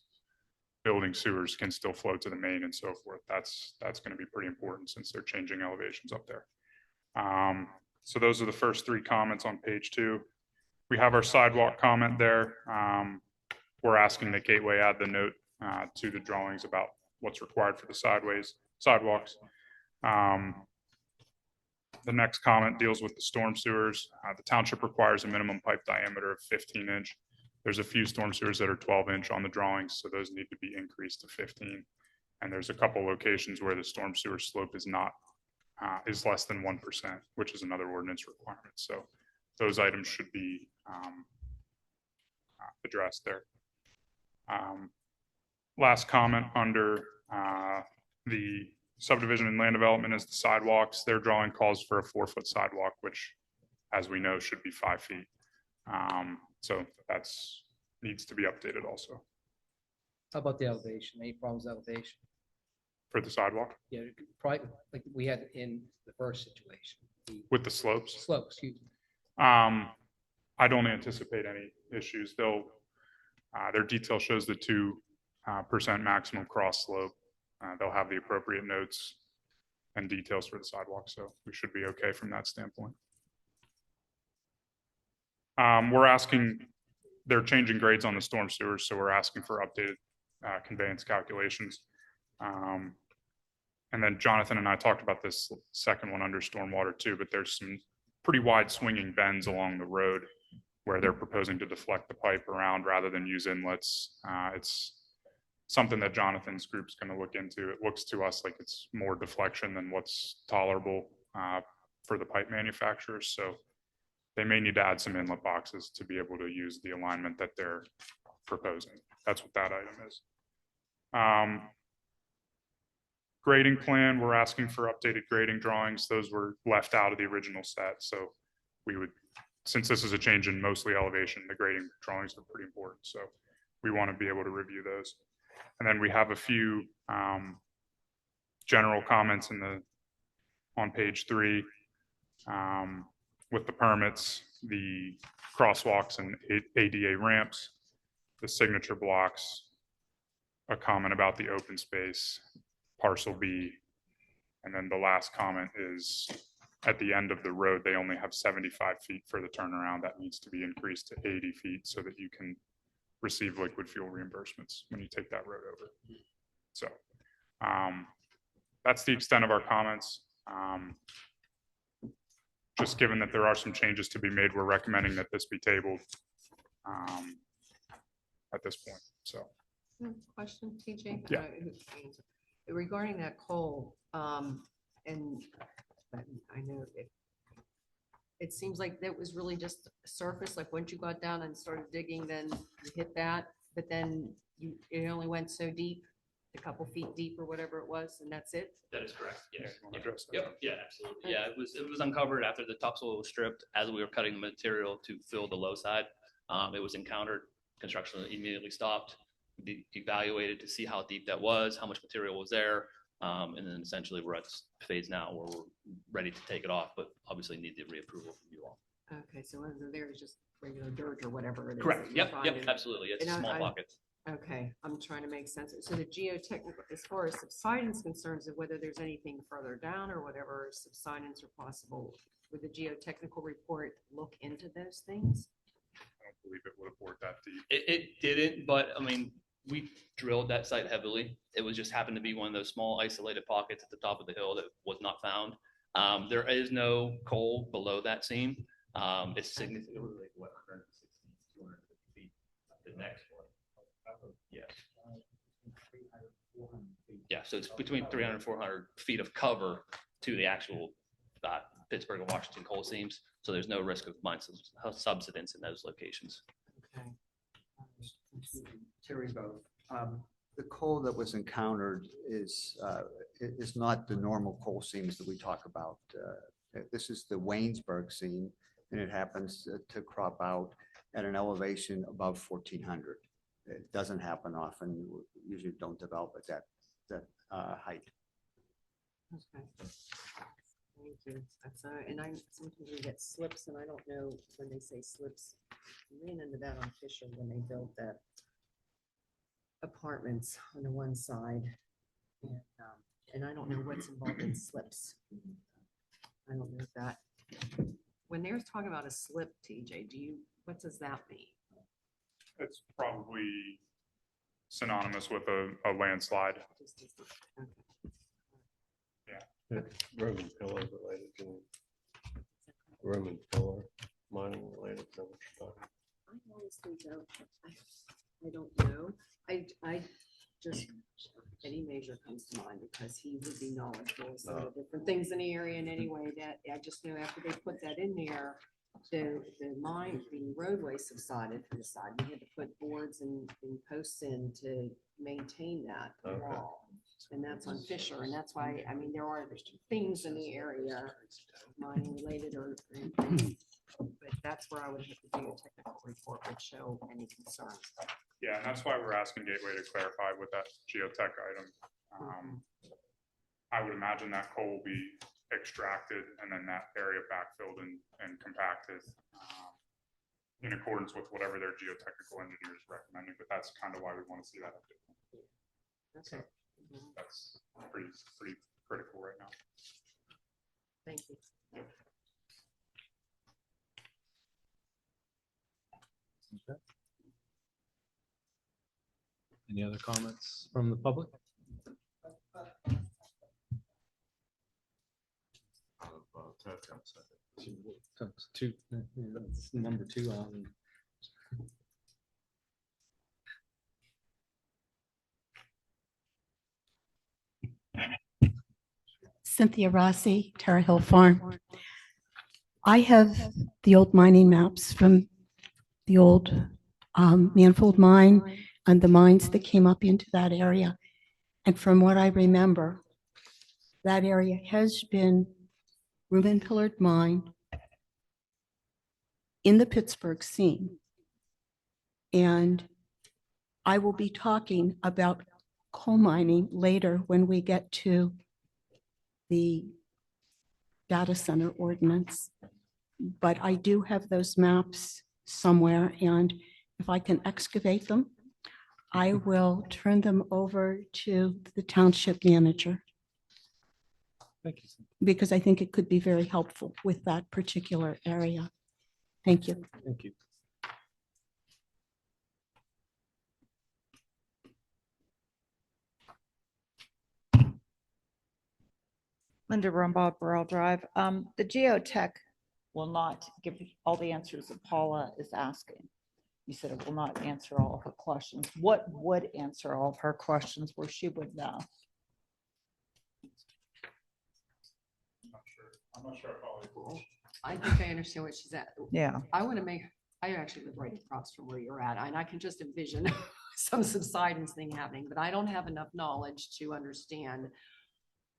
building sewers can still flow to the main and so forth. That's going to be pretty important since they're changing elevations up there. So those are the first three comments on page 2. We have our sidewalk comment there. We're asking that Gateway add the note to the drawings about what's required for the sidewalks. The next comment deals with the storm sewers. The township requires a minimum pipe diameter of 15-inch. There's a few storm sewers that are 12-inch on the drawings, so those need to be increased to 15. And there's a couple locations where the storm sewer slope is not is less than 1%, which is another ordinance requirement. So those items should be addressed there. Last comment under the subdivision and land development is the sidewalks. Their drawing calls for a 4-foot sidewalk, which, as we know, should be 5 feet. So that's needs to be updated also. How about the elevation? Any problems with elevation? For the sidewalk? Yeah, probably like we had in the first situation. With the slopes? Slope, excuse me. I don't anticipate any issues. Their detail shows the 2% maximum cross slope. They'll have the appropriate notes and details for the sidewalk, so we should be okay from that standpoint. They're changing grades on the storm sewers, so we're asking for updated conveyance calculations. And then Jonathan and I talked about this second one under stormwater too, but there's some pretty wide swinging bends along the road where they're proposing to deflect the pipe around rather than use inlets. It's something that Jonathan's group's going to look into. It looks to us like it's more deflection than what's tolerable for the pipe manufacturers. So they may need to add some inlet boxes to be able to use the alignment that they're proposing. That's what that item is. Grading plan, we're asking for updated grading drawings. Those were left out of the original set. So we would, since this is a change in mostly elevation, the grading drawings are pretty important. So we want to be able to review those. And then we have a few general comments on page 3 with the permits, the crosswalks and ADA ramps, the signature blocks, a comment about the open space, parcel B, and then the last comment is at the end of the road, they only have 75 feet for the turnaround. That needs to be increased to 80 feet so that you can receive liquid fuel reimbursements when you take that road over. So that's the extent of our comments. Just given that there are some changes to be made, we're recommending that this be tabled at this point. So. Question, TJ? Yeah. Regarding that coal, and I know it seems like that was really just surface, like once you got down and started digging, then you hit that, but then it only went so deep, a couple feet deep or whatever it was, and that's it? That is correct. Yes. Yeah, Yep. Yeah, absolutely. Yeah, it was uncovered after the topsoil was stripped as we were cutting the material to fill the low side. It was encountered. Construction immediately stopped. Evaluated to see how deep that was, how much material was there, and then essentially we're at this phase now where we're ready to take it off, but obviously need the reapproval from you all. Okay, so under there is just regular dirt or whatever it is. Correct. that you're Yep. finding. Absolutely. It's And small pockets. Okay, I'm trying to make sense. So the geotechnical, as far as subsidence concerns of whether there's anything further down or whatever subsidence are possible, would the geotechnical report look into those things? I don't believe it would have bored that deep. It didn't, but I mean, we drilled that site heavily. It was just happened to be one of those small isolated pockets at the top of the hill that was not found. There is no coal below that seam. It's significantly like what, 160, 250 feet. The next one. Yes. Yeah, so it's between 300 and 400 feet of cover to the actual Pittsburgh and Washington coal seams. So there's no risk of mine subsidence in those locations. Okay. Terry Bove, the coal that was encountered is not the normal coal seams that we talk about. This is the Waynesburg seam, and it happens to crop out at an elevation above 1,400. It doesn't happen often. You usually don't develop at that height. Okay. Thank you. That's and sometimes we get slips, and I don't know when they say slips. We ran into that on Fisher when they built that apartments on the one side. And I don't know what's involved in slips. I don't know that. When they're talking about a slip, TJ, what does that mean? It's probably synonymous with a landslide. Roman pillar related to Roman pillar mining related to what you're talking. I honestly I don't know. I just, Eddie Major comes to mind because he would be knowledgeable of some of the different things in the area in any way that I just know after they put that in there, the roadway subsided from the side. We had to put boards and posts in to maintain that wall. And that's on Fisher. And that's why, I mean, there are things in the area, mining related but that's where I would have to do a technical report would show any concerns. Yeah, and that's why we're asking Gateway to clarify with that geotech item. I would imagine that coal will be extracted and then that area backfilled and compacted in accordance with whatever their geotechnical engineers recommending, but that's kind of why we want to see that update. So that's pretty critical right now. Thank you. Okay. Any other comments from the public? Two, that's number 2 on. Cynthia Rossi, Terra Hill Farm. I have the old mining maps from the old Manfold mine and the mines that came up into that area. And from what I remember, that area has been room and pillared mine in the Pittsburgh scene. And I will be talking about coal mining later when we get to the data center ordinance. But I do have those maps somewhere, and if I can excavate them, I will turn them over to the township manager. Thank you. Because I think it could be very helpful with that particular area. Thank you. Thank you. Linda Rumbaugh, Burrell Drive. The geotech will not give all the answers that Paula is asking. You said it will not answer all of her questions. What would answer all of her questions where she would know? I'm not sure if I think I understand what she's at. Yeah. I actually live right across from where you're at, and I can just envision some subsidence thing happening, but I don't have enough knowledge to understand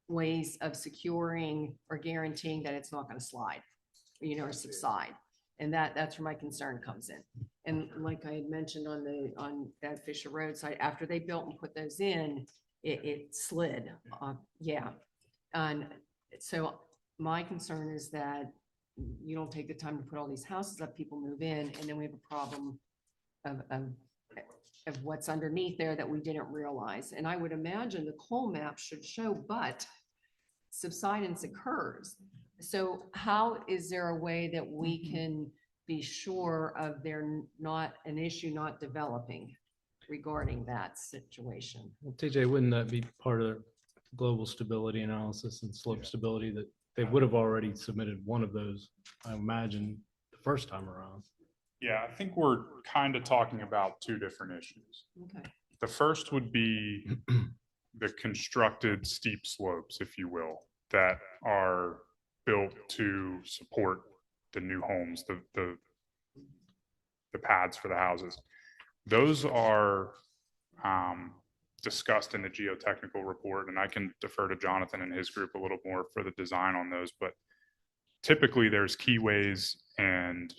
ways of securing or guaranteeing that it's not going to slide, or subside. And that's where my concern comes in. And like I had mentioned on that Fisher Road side, after they built and put those in, it slid. Yeah. And so my concern is that you don't take the time to put all these houses up, people move in, and then we have a problem of what's underneath there that we didn't realize. And I would imagine the coal map should show, but subsidence occurs. So how is there a way that we can be sure of there not an issue not developing regarding that situation? Well, TJ, wouldn't that be part of global stability analysis and slope stability that they would have already submitted one of those, I imagine, the first time around? Yeah, I think we're kind of talking about two different issues. Okay. The first would be the constructed steep slopes, if you will, that are built to support the new homes, the pads for the houses. Those are discussed in the geotechnical report, and I can defer to Jonathan and his group a little more for the design on those, but typically there's keyways and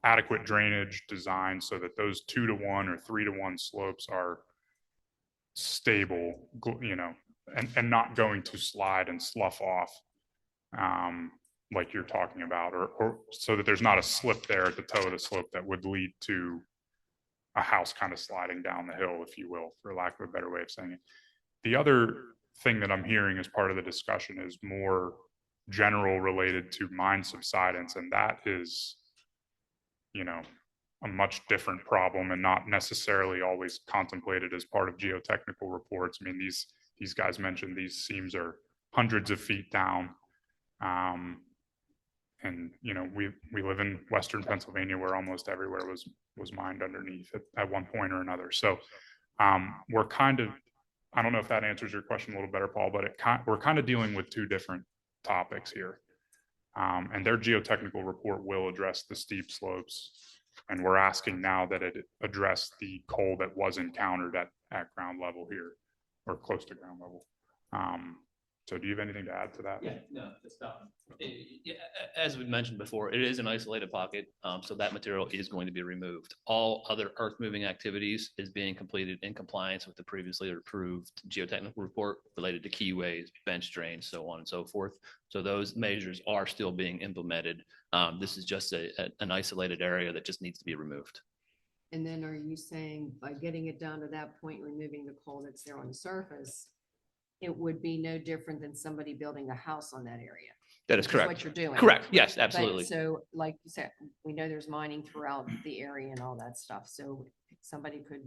adequate drainage design so that those 2-to-1 or 3-to-1 slopes are stable, and not going to slide and slough off like you're talking about, or so that there's not a slip there at the toe of the slope that would lead to a house kind of sliding down the hill, if you will, for lack of a better way of saying it. The other thing that I'm hearing as part of the discussion is more general related to mine subsidence, and that is, a much different problem and not necessarily always contemplated as part of geotechnical reports. I mean, these guys mentioned these seams are hundreds of feet down. And we live in Western Pennsylvania where almost everywhere was mined underneath at one point or another. So we're kind of, I don't know if that answers your question a little better, Paul, but we're kind of dealing with two different topics here. And their geotechnical report will address the steep slopes. And we're asking now that it address the coal that was encountered at ground level here, or close to ground level. So do you have anything to add to that? Yeah, no, it's not. As we mentioned before, it is an isolated pocket, so that material is going to be removed. All other earth moving activities is being completed in compliance with the previously approved geotechnical report related to keyways, bench drains, so on and so forth. So those measures are still being implemented. This is just an isolated area that just needs to be removed. And then are you saying by getting it down to that point, removing the coal that's there on the surface, it would be no different than somebody building a house on that area? That is correct. What you're doing. Correct. Yes, But absolutely. so like you said, we know there's mining throughout the area and all that stuff. So somebody could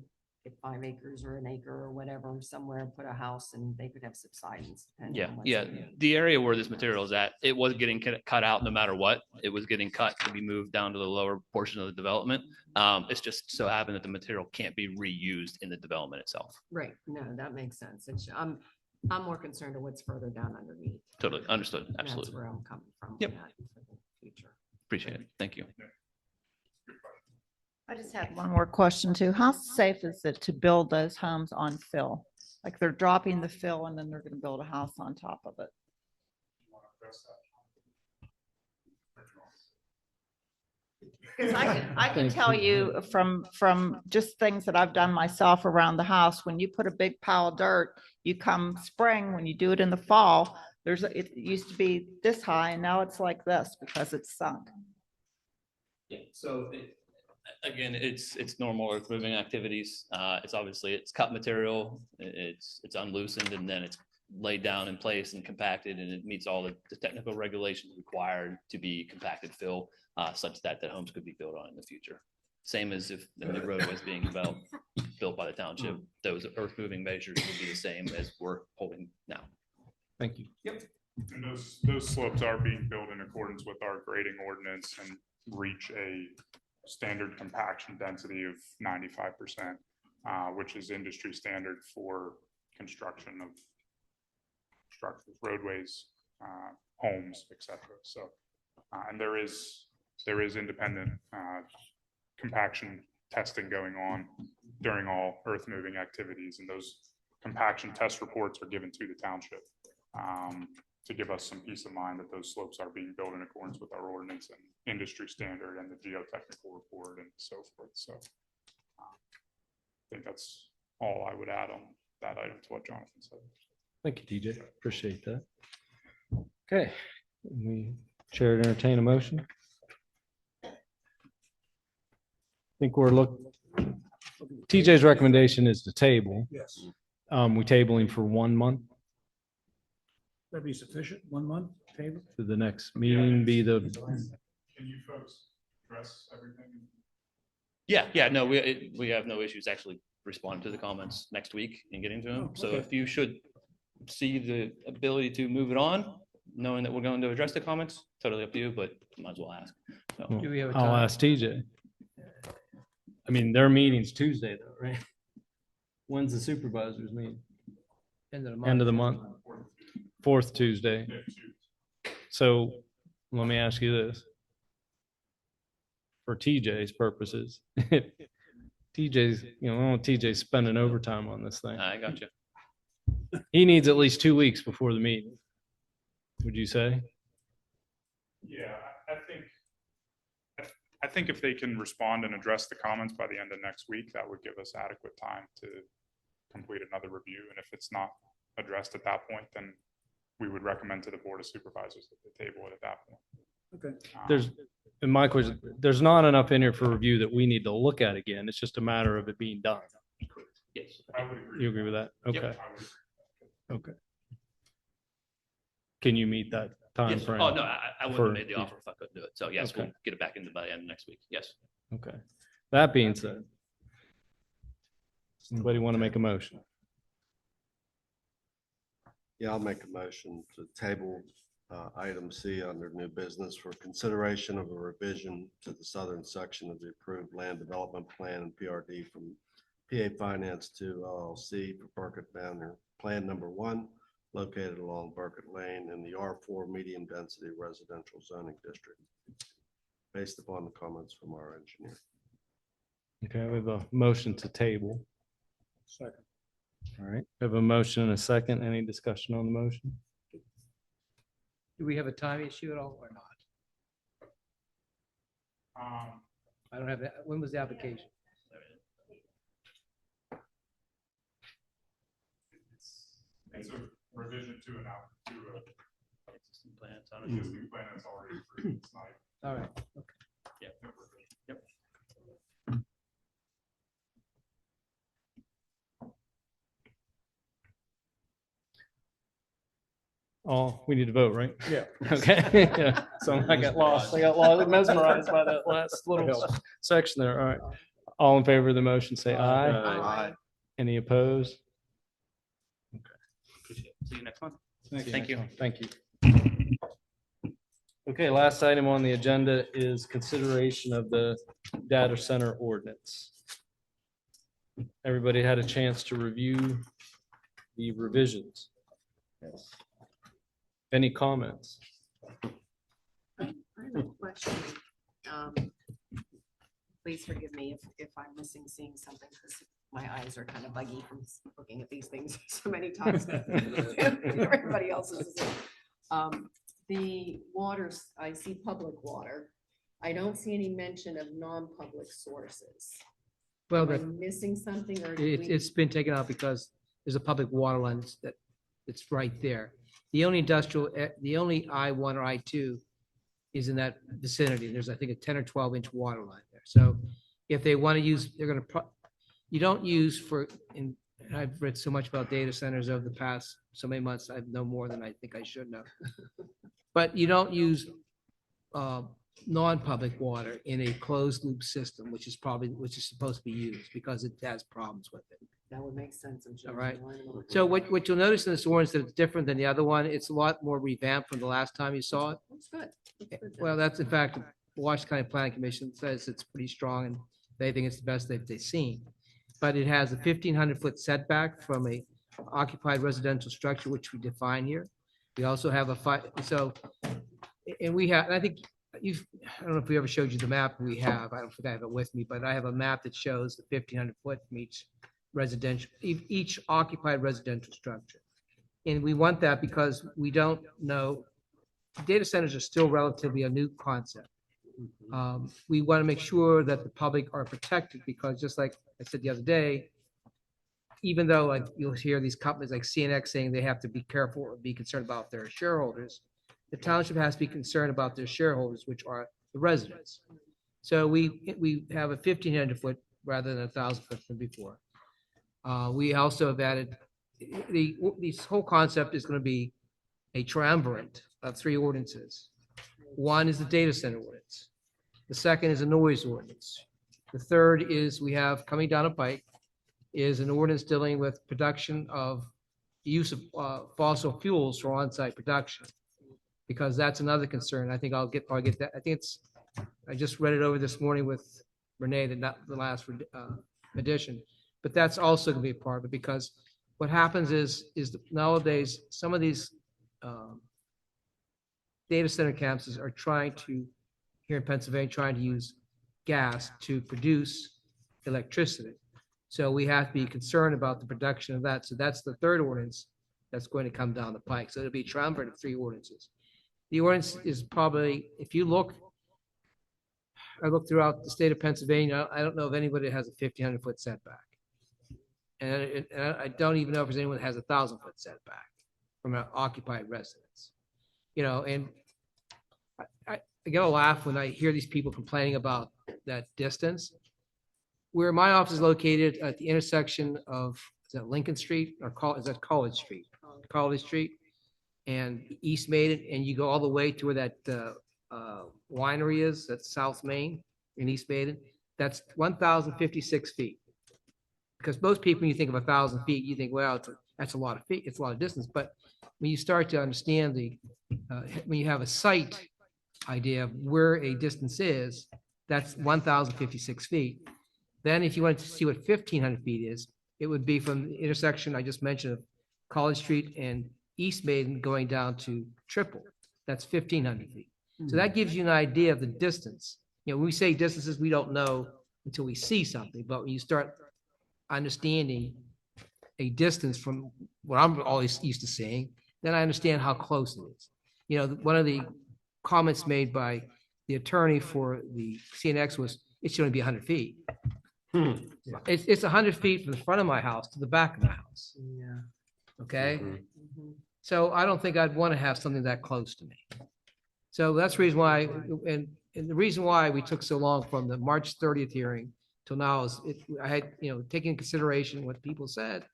get 5 acres or an acre or whatever somewhere and put a house and they could have subsidence. depending on what's in there. The area where this material is at, it was getting cut out no matter what. It was getting cut to be moved down to the lower portion of the development. It's just so happened that the material can't be reused in the development itself. Right. No, that makes sense. I'm more concerned of what's further down underneath. Totally understood. And Absolutely. That's where I'm coming from. Yep. on that for the future. Appreciate it. Thank you. I just had one more question too. How safe is it to build those homes on fill? Like they're dropping the fill and then they're going to build a house on top of it. Because I can tell you from just things that I've done myself around the house, when you put a big pile of dirt, you come spring, when you do it in the fall, it used to be this high and now it's like this because it's sunk. Yeah, so again, it's normal earth moving activities. It's cut material, it's unloosened, and then it's laid down in place and compacted, and it meets all the technical regulations required to be compacted fill, such that the homes could be built on in the future. Same as if the new roadway is being built by the township, those earth moving measures would be the same as we're holding now. Thank you. Yep. And those slopes are being built in accordance with our grading ordinance and reach a standard compaction density of 95%, which is industry standard for construction of structures, roadways, homes, etc. So, and there is independent compaction testing going on during all earth moving activities, and those compaction test reports are given to the township to give us some peace of mind that those slopes are being built in accordance with our ordinance and industry standard and the geotechnical report and so forth. So I think that's all I would add on that item to what Jonathan said. Thank you, TJ. Appreciate that. Okay, we chair to entertain a motion. I think TJ's recommendation is to table. Yes. We tabling for 1 month That'd be sufficient, 1 month, table? to the next meeting be the, Can you folks address everything? Yeah, no, we have no issues actually responding to the comments next week and getting to them. Oh, So okay. if you should see the ability to move it on, knowing that we're going to address the comments, totally up to you, but might as well ask. So, Do we have a I'll time? ask TJ. I mean, their meeting's Tuesday though, right? When's the supervisors meeting? End of the month. End of the month, 4th Tuesday. So let me ask you this. For TJ's purposes, TJ's, TJ's spending overtime on this thing. I got you. He needs at least 2 weeks before the meeting. Would you say? Yeah, I think if they can respond and address the comments by the end of next week, that would give us adequate time to complete another review. And if it's not addressed at that point, then we would recommend to the Board of Supervisors that they table it at that point. Okay. There's, in my question, there's not enough in here for review that we need to look at again. It's just a matter of it being done. Yes. I would agree. You agree with that? Yep. Okay, I would- okay. Can you meet that time Yes. frame? Oh, no, I wouldn't for- have made the offer if I couldn't do it. So yes, we'll Okay. get it back into by the end of next week. Yes. Okay. That being said, anybody want to make a motion? Yeah, I'll make a motion to table item C under new business for consideration of a revision to the southern section of the approved land development plan and PRD from PA Finance to LLC for Burkett Manor, Plan Number 1, located along Burkett Lane in the R4 medium density residential zoning district, based upon the comments from our engineer. Okay, we have a motion to table. Second. All right, we have a motion and a second. Any discussion on the motion? Do we have a time issue at all or not? I don't have that. When was the application? It's a revision to an out, to Existing plans on a it. existing plan that's already approved. It's not. All right. Yep. Yep. Oh, we need to vote, right? Yeah. Okay. Yeah. So I got lost. I got lost, mesmerized by that last little section there. All right. All in favor of the motion, say aye. Aye. Any opposed? Appreciate it. See you next month. Thank you. Thank you. Thank you. Okay, last item on the agenda is consideration of the data center ordinance. Everybody had a chance to review the revisions. Yes. Any comments? I have a question. Please forgive me if I'm missing seeing something, because my eyes are kind of buggy from looking at these things so many times. Everybody else is. The waters, I see public water. I don't see any mention of non-public sources. Well, Am I the, missing something or? do we- it's been taken out because there's a public water line it's right there. The only industrial, the only I-1 or I-2 is in that vicinity. There's, I think, a 10 or 12-inch water line there. So if they want to use, they're going to, you don't use and I've read so much about data centers over the past so many months, I know more than I think I should know. But you don't use non-public water in a closed loop system, which is supposed to be used because it has problems with it. That would make sense. I'm sure. All right. So what you'll notice in this ordinance that it's different than the other one, it's a lot more revamped from the last time you saw it. That's good. That's good then. Well, that's in fact, the Washington County Planning Commission says it's pretty strong and they think it's the best they've seen. But it has a 1,500-foot setback from a occupied residential structure, which we define here. We also have and we have, and I think I don't know if we ever showed you the map we have. I don't think I have it with me, but I have a map that shows the 1,500 foot from each residential, each occupied residential structure. And we want that because we don't know, data centers are still relatively a new concept. We want to make sure that the public are protected because just like I said the other day, even though like you'll hear these companies like CNX saying they have to be careful or be concerned about their shareholders, the township has to be concerned about their shareholders, which are the residents. So we have a 1,500 foot rather than 1,000 foot from before. We also have added, this whole concept is going to be a triumvirate of 3 ordinances. One is the data center ordinance. The second is a noise ordinance. The third is we have coming down a pike is an ordinance dealing with production of use of fossil fuels for on-site production. Because that's another concern. I think I'll probably get that. I think I just read it over this morning with Renee, not the last edition, but that's also gonna be a part of it because what happens is nowadays, some of these data center campuses are trying to, here in Pennsylvania, trying to use gas to produce electricity. So we have to be concerned about the production of that. So that's the third ordinance that's going to come down the pike. So it'll be a triumvirate of 3 ordinances. The ordinance is probably, if you look, I look throughout the state of Pennsylvania, I don't know of anybody that has a 1,500 foot setback. And I don't even know if there's anyone that has a 1,000 foot setback from an occupied residence. You know, and I get a laugh when I hear these people complaining about that distance. Where my office is located at the intersection of, is that Lincoln Street or is that College Street? College Street and East Maiden, and you go all the way to where that winery is, that's South Main in East Maiden. That's 1,056 feet. Because most people, when you think of 1,000 feet, you think, well, that's a lot of feet, it's a lot of distance. But when you start to understand when you have a site idea of where a distance is, that's 1,056 feet. Then if you wanted to see what 1,500 feet is, it would be from the intersection I just mentioned of College Street and East Maiden going down to Triple. That's 1,500 feet. So that gives you an idea of the distance. You know, when we say distances, we don't know until we see something, but when you start understanding a distance from what I'm always used to seeing, then I understand how close it is. You know, one of the comments made by the attorney for the CNX was, it should only be 100 feet. It's 100 feet from the front of my house to the back of my house. Yeah. Okay? So I don't think I'd want to have something that close to me. So that's the reason why, and the reason why we took so long from the March 30th hearing till now is I had, taking into consideration what people said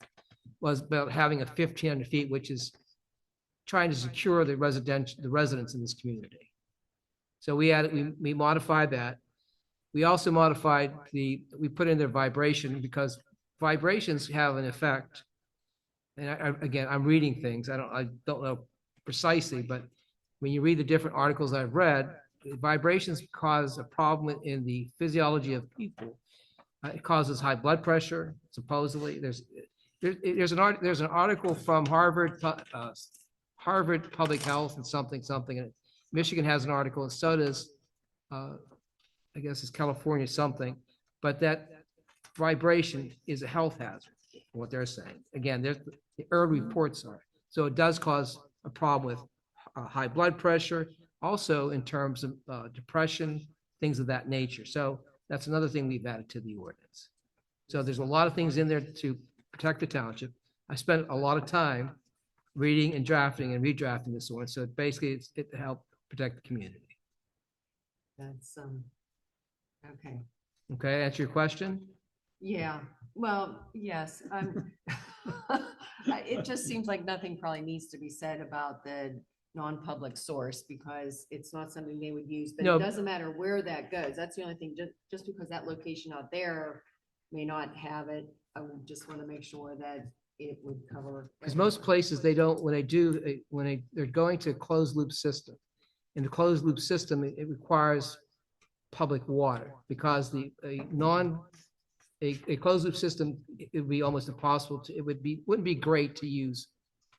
was about having a 1,500 feet, which is trying to secure the residents in this community. So we modified that. We also modified we put in their vibration because vibrations have an effect. And again, I'm reading things. I don't know precisely, but when you read the different articles I've read, vibrations cause a problem in the physiology of people. It causes high blood pressure, supposedly. There's an article from Harvard Public Health and something. And Michigan has an article, and so does, I guess it's California something. But that vibration is a health hazard, what they're saying. Again, the early reports are. So it does cause a problem with high blood pressure, also in terms of depression, things of that nature. So that's another thing we've added to the ordinance. So there's a lot of things in there to protect the township. I spent a lot of time reading and drafting and redrafting this ordinance. So basically it helped protect the community. That's, okay. Okay, answer your question? Yeah, well, yes, it just seems like nothing probably needs to be said about the non-public source because it's not something they would use, but No. it doesn't matter where that goes. That's the only thing, just because that location out there may not have it, I would just want to make sure that it would cover. Because most places they don't, when they're going to a closed loop system. In the closed loop system, it requires public water because a closed loop system, it would be almost impossible wouldn't be great to use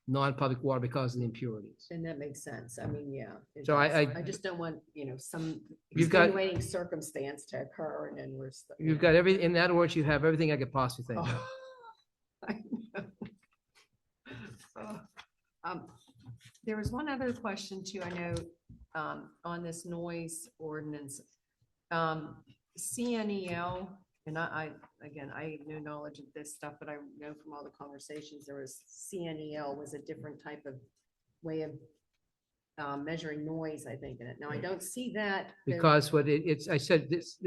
non-public water because of the impurities. And that makes sense. I mean, yeah. it So does. I just don't want, some You've got- extenuating circumstance to occur and then we're. You've got everything, in that words, you have everything I could possibly think of. I know. There was one other question too, I know, on this noise ordinance. CNEL, and again, I have no knowledge of this stuff, but I know from all the conversations, there was CNEL was a different type of way of measuring noise, I think, in it. Now, I don't see that. Because I said this,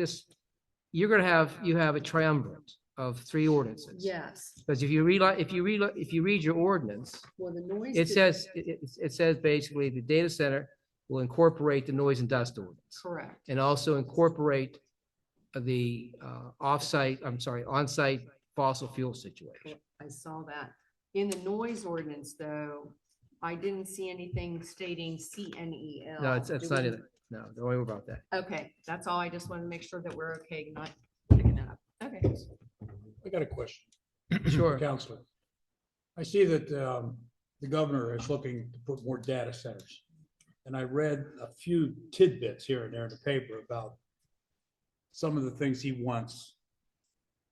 you have a triumvirate of three ordinances. Yes, Because if you read your ordinance, well, the noise. it says basically the data center will incorporate the noise and dust ordinance Correct. and also incorporate the on-site fossil fuel situation. I saw that. In the noise ordinance, though, I didn't see anything stating CNEL. No, it's Do not we- in it. No, don't worry about that. Okay, that's all. I just want to make sure that we're okay, not picking that up. Okay. I got a question. Sure. Counselor. I see that the governor is looking to put more data centers. And I read a few tidbits here and there in the paper about some of the things he wants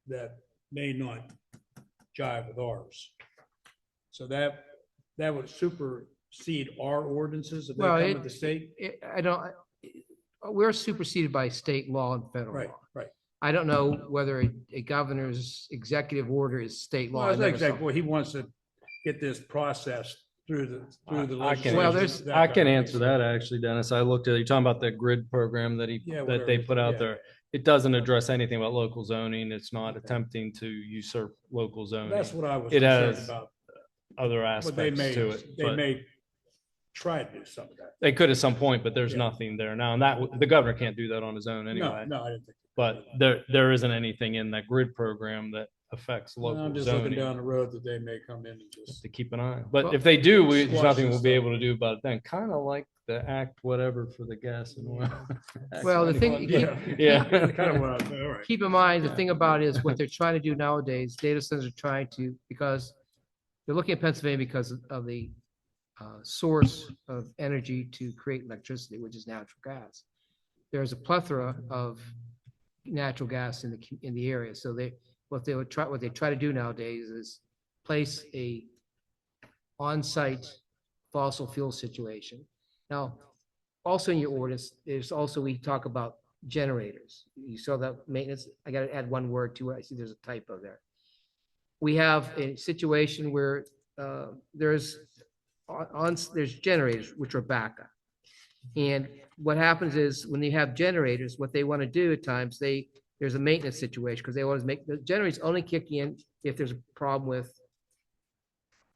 that may not jive with ours. So that would supersede our ordinances if they Well, come to the state? We're superseded by state law and federal Right, law. right. I don't know whether a governor's executive order is state law. Well, I it's never exactly, saw- well, he wants to get this processed through the Well, legislation. I can answer that actually, Dennis. I looked at, you're talking about that grid program that Yeah, that they whatever. put out Yeah. there. It doesn't address anything about local zoning. It's not attempting to usurp local zoning. That's what I was It concerned has about. other But they aspects may, to it. they but may try to do some of that. They could at some point, but there's Yeah. nothing there now. And that, the governor can't do that on his own No, anyway. no, I didn't think. But there isn't anything in that grid program that affects I'm local just looking zoning. down the road that they may come in and just. To keep an eye. But Well, if they do, there's squash nothing this we'll be stuff. able to do about it then. Kind of like the act, whatever for the gas and oil. Well, the thing- Yeah. Kind of what I, all right. Keep in mind, the thing about it is what they're trying to do nowadays, data centers are trying to, because they're looking at Pennsylvania because of the source of energy to create electricity, which is natural gas. There's a plethora of natural gas in the area. So what they try to do nowadays is place a on-site fossil fuel situation. Now, also in your ordinance, we talk about generators. You saw that maintenance. I got to add one word to it. I see there's a typo there. We have a situation where there's generators which are backup. And what happens is when you have generators, what they want to do at times, there's a maintenance situation because they always make the generators only kick in if there's a problem with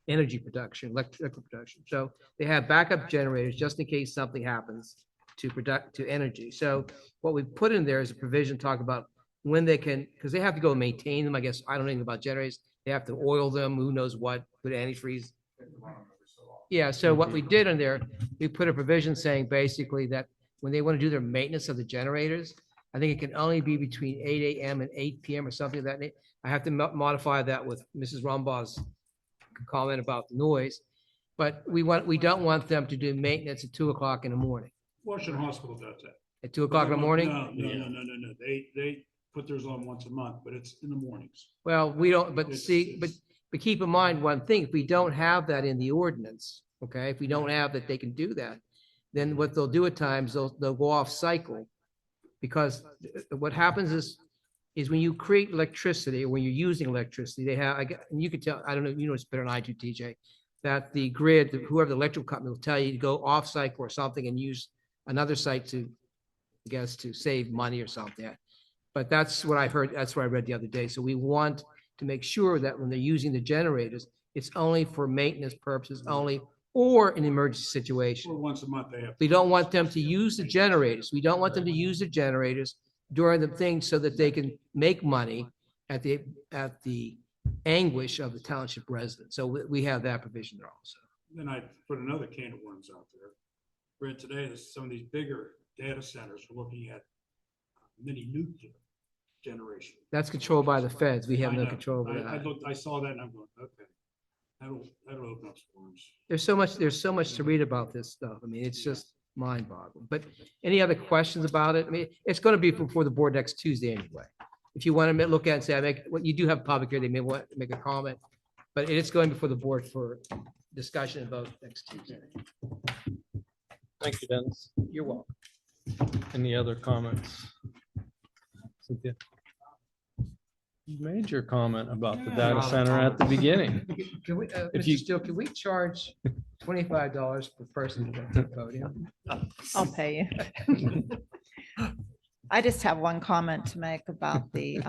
energy production, electrical production. So they have backup generators just in case something happens to energy. So what we put in there is a provision talking about when they can, because they have to go and maintain them. I guess I don't know anything about generators. They have to oil them, who knows what, put antifreeze. Yeah, so what we did in there, we put a provision saying basically that when they want to do their maintenance of the generators, I think it can only be between 8 a.m. and 8 p.m. or something of that. I have to modify that with Mrs. Rumbaugh's comment about the noise. But we don't want them to do maintenance at 2 o'clock in the morning. Washington Hospital does that. At 2 o'clock in the morning? No. They put theirs on once a month, but it's in the mornings. Well, we don't, but It's- see, but keep in mind one thing, if we don't have that in the ordinance, okay, if we don't have that they can do that, then what they'll do at times, they'll go off cycle. Because what happens is when you create electricity, or when you're using electricity, they have, and you can tell, I don't know, you know, it's better than I do, TJ, that the grid, whoever the electrical company will tell you to go off cycle or something and use another site to, I guess, to save money or something. But that's what I heard, that's what I read the other day. So we want to make sure that when they're using the generators, it's only for maintenance purposes only, or an emergency situation. Or once a month they have. We don't want them to use the generators. We don't want them to use the generators during the thing so that they can make money at the anguish of the township residents. So we have that provision there also. Then I put another can of worms out there. Read today that some of these bigger data centers are looking at mini nuclear generation. That's controlled by the feds. We have I no know. control over I that. looked, I saw that and I'm going, okay, that'll open up some worms. There's so much to read about this stuff. I mean, it's just mind boggling. But any other questions about it? I mean, it's going to be before the board next Tuesday anyway. If you want to look at it and say, well, you do have public here, they may want to make a comment, but it is going before the board for discussion and vote next Tuesday. Thank you, Dennis. You're welcome. Any other comments? Cynthia? You made your comment about the data center at the beginning. Can we, If Mr. you- Steele, can we charge $25 per person to get to the podium? I'll pay you. I just have one comment to make about the,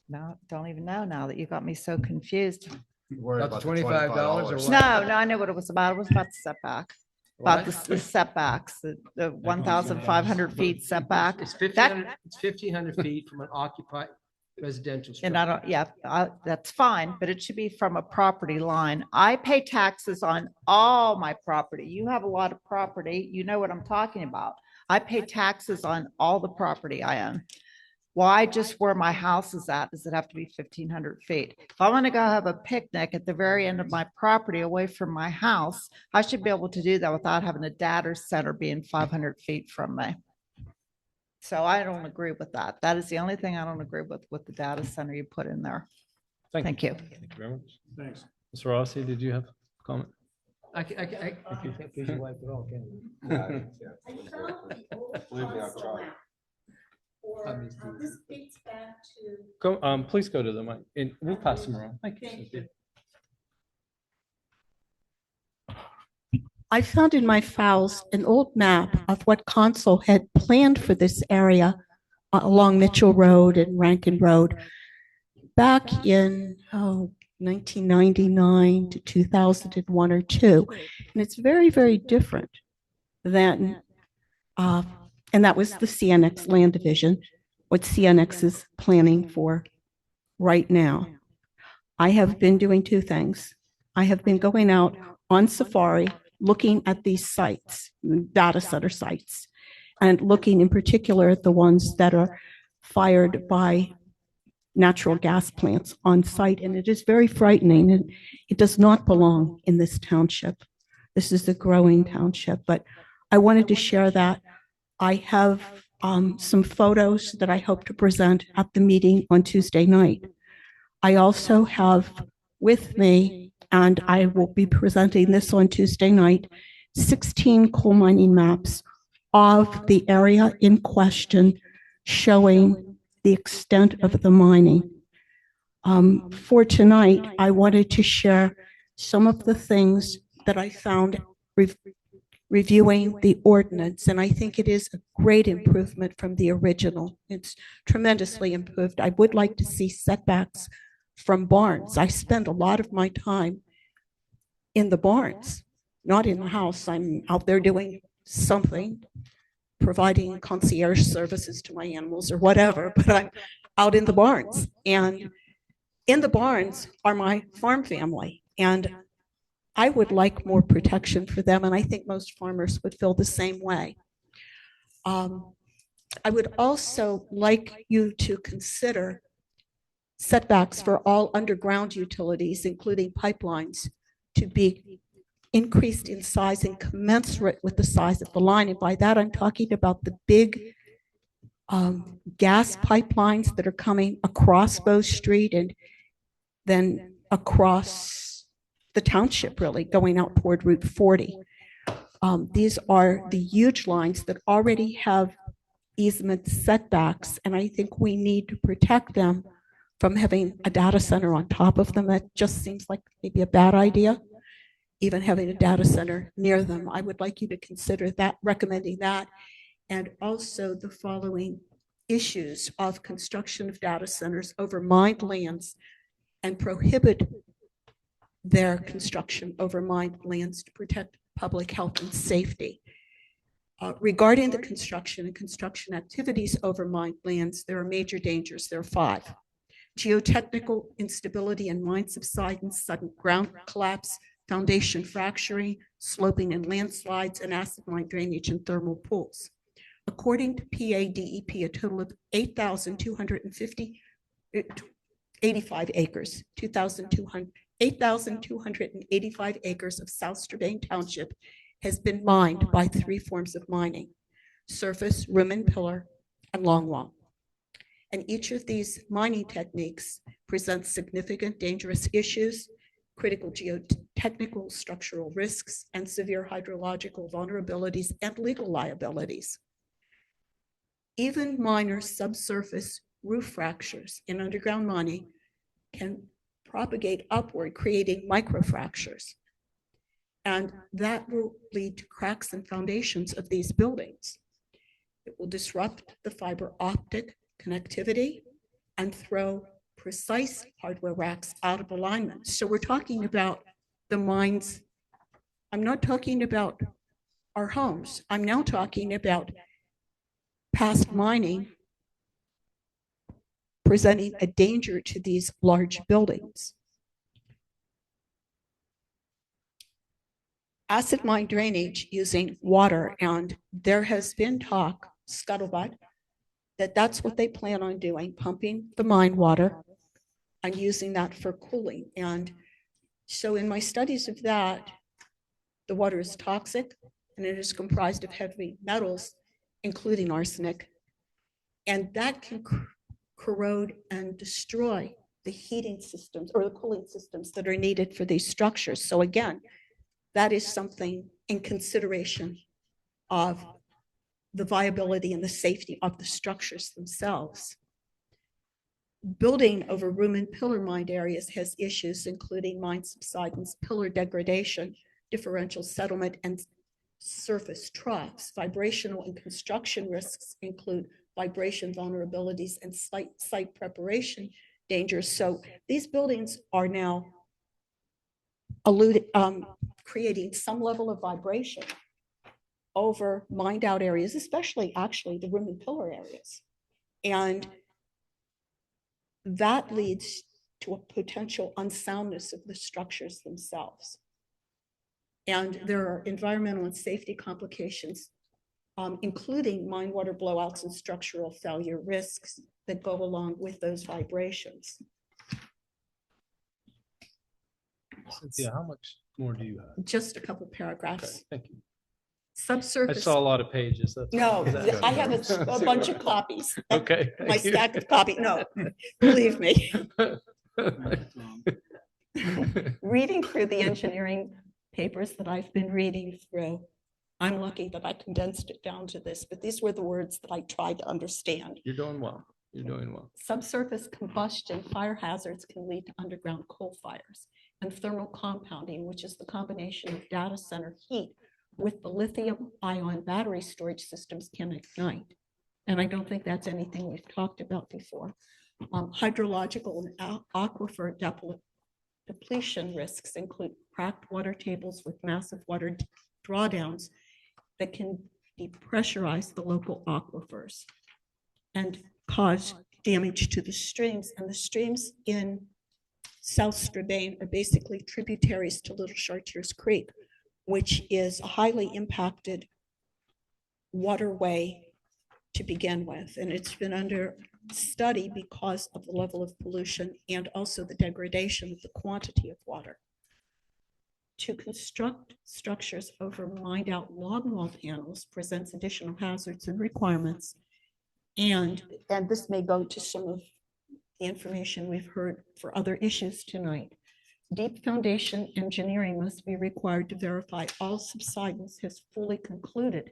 no, don't even know now that you got me so confused. Worried About the about the $25 or $25. what? No, I know what it was about. It was about the setback, about What? the setbacks, the 1,500 feet setback. It's 1,500 feet from an occupied residential And I structure. don't, yeah, that's fine, but it should be from a property line. I pay taxes on all my property. You have a lot of property. You know what I'm talking about. I pay taxes on all the property I own. Why just where my house is at, does it have to be 1,500 feet? If I want to go have a picnic at the very end of my property away from my house, I should be able to do that without having a data center being 500 feet from me. So I don't agree with that. That is the only thing I don't agree with the data center you put in there. Thank you. Thank you very much. Thanks. Ms. Rossi, did you have a comment? I can't please your wife at all, can Believe me, I've tried. This dates back to Go, please go to the mic and we'll pass them around. Thank you, Thank Cynthia. I found in my files an old map of what Consul had planned for this area along Mitchell Road and Rankin Road back in 1999 to 2001 or two. And it's very, very different than, and that was the CNX land division, what CNX is planning for right now. I have been doing two things. I have been going out on safari, looking at these sites, data center sites, and looking in particular at the ones that are fired by natural gas plants on site. And it is very frightening, and it does not belong in this township. This is a growing township, but I wanted to share that. I have some photos that I hope to present at the meeting on Tuesday night. I also have with me, and I will be presenting this on Tuesday night, 16 coal mining maps of the area in question, showing the extent of the mining. For tonight, I wanted to share some of the things that I found reviewing the ordinance, and I think it is a great improvement from the original. It's tremendously improved. I would like to see setbacks from barns. I spend a lot of my time in the barns, not in the house. I'm out there doing something, providing concierge services to my animals or whatever, but I'm out in the barns. And in the barns are my farm family, and I would like more protection for them, and I think most farmers would feel the same way. I would also like you to consider setbacks for all underground utilities, including pipelines, to be increased in size and commensurate with the size of the line. And by that, I'm talking about the big gas pipelines that are coming across Bow Street and then across the township, really, going out toward Route 40. These are the huge lines that already have easement setbacks, and I think we need to protect them from having a data center on top of them. That just seems like maybe a bad idea, even having a data center near them. I would like you to consider that, recommending that, and also the following issues of construction of data centers over mined lands and prohibit their construction over mined lands to protect public health and safety. Regarding the construction and construction activities over mined lands, there are major dangers. There are 5. Geotechnical instability and mine subsidence, sudden ground collapse, foundation fracturing, sloping and landslides, and acid mine drainage and thermal pools. According to PADEP, a total of 8,285 acres, 8,285 acres of South Strabane Township has been mined by 3 forms of mining: surface, room and pillar, and longwall. And each of these mining techniques presents significant dangerous issues, critical geotechnical structural risks, and severe hydrological vulnerabilities and legal liabilities. Even minor subsurface roof fractures in underground mining can propagate upward, creating microfractures. And that will lead to cracks in foundations of these buildings. It will disrupt the fiber optic connectivity and throw precise hardware racks out of alignment. So we're talking about the mines. I'm not talking about our homes. I'm now talking about past mining presenting a danger to these large buildings. Acid mine drainage using water, and there has been talk, scuttlebutt, that that's what they plan on doing, pumping the mine water and using that for cooling. And so in my studies of that, the water is toxic and it is comprised of heavy metals, including arsenic, and that can corrode and destroy the heating systems or the cooling systems that are needed for these structures. So again, that is something in consideration of the viability and the safety of the structures themselves. Building over room and pillar mined areas has issues, including mine subsidence, pillar degradation, differential settlement and surface troughs. Vibrational and construction risks include vibration vulnerabilities and site preparation dangers. So these buildings are now creating some level of vibration over mined out areas, especially actually the room and pillar areas. And that leads to a potential unsoundness of the structures themselves. And there are environmental and safety complications, including mine water blowouts and structural failure risks that go along with those vibrations. Cynthia, how much more do you have? Just a couple Okay, paragraphs. thank you. I Subsurface. saw a lot of pages. That's No, why I was I have asking. a bunch of copies. Okay. My thank you. stack of copies. No, believe me. Reading through the engineering papers that I've been reading through, I'm lucky that I condensed it down to this, but these were the words that I tried to understand. You're doing well. You're doing well. Subsurface combustion fire hazards can lead to underground coal fires and thermal compounding, which is the combination of data center heat with the lithium ion battery storage systems can ignite. And I don't think that's anything we've talked about before. Hydrological and aquifer depletion risks include cracked water tables with massive water drawdowns that can depressurize the local aquifers and cause damage to the streams. And the streams in South Strabane are basically tributaries to Little Chartiers Creek, which is a highly impacted waterway to begin with. And it's been under study because of the level of pollution and also the degradation of the quantity of water. To construct structures over mined out longwall panels presents additional hazards and requirements. And this may go to some of the information we've heard for other issues tonight. Deep foundation engineering must be required to verify all subsidence has fully concluded.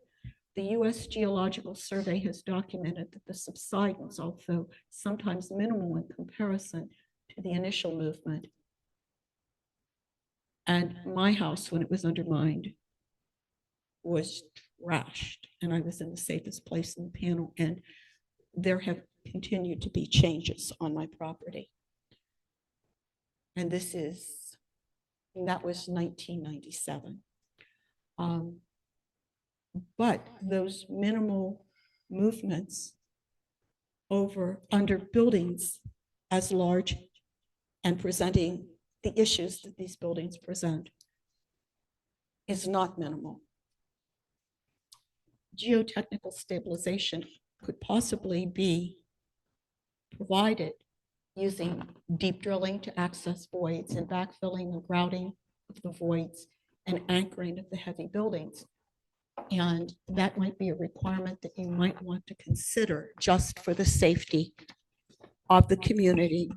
The U.S. Geological Survey has documented that the subsidence, although sometimes minimal in comparison to the initial movement, and my house, when it was undermined, was trashed, and I was in the safest place in the panel, and there have continued to be changes on my property. And that was 1997. But those minimal movements under buildings as large and presenting the issues that these buildings present is not minimal. Geotechnical stabilization could possibly be provided using deep drilling to access voids and backfilling and grouting of the voids and anchoring of the heavy buildings. And that might be a requirement that you might want to consider just for the safety of the community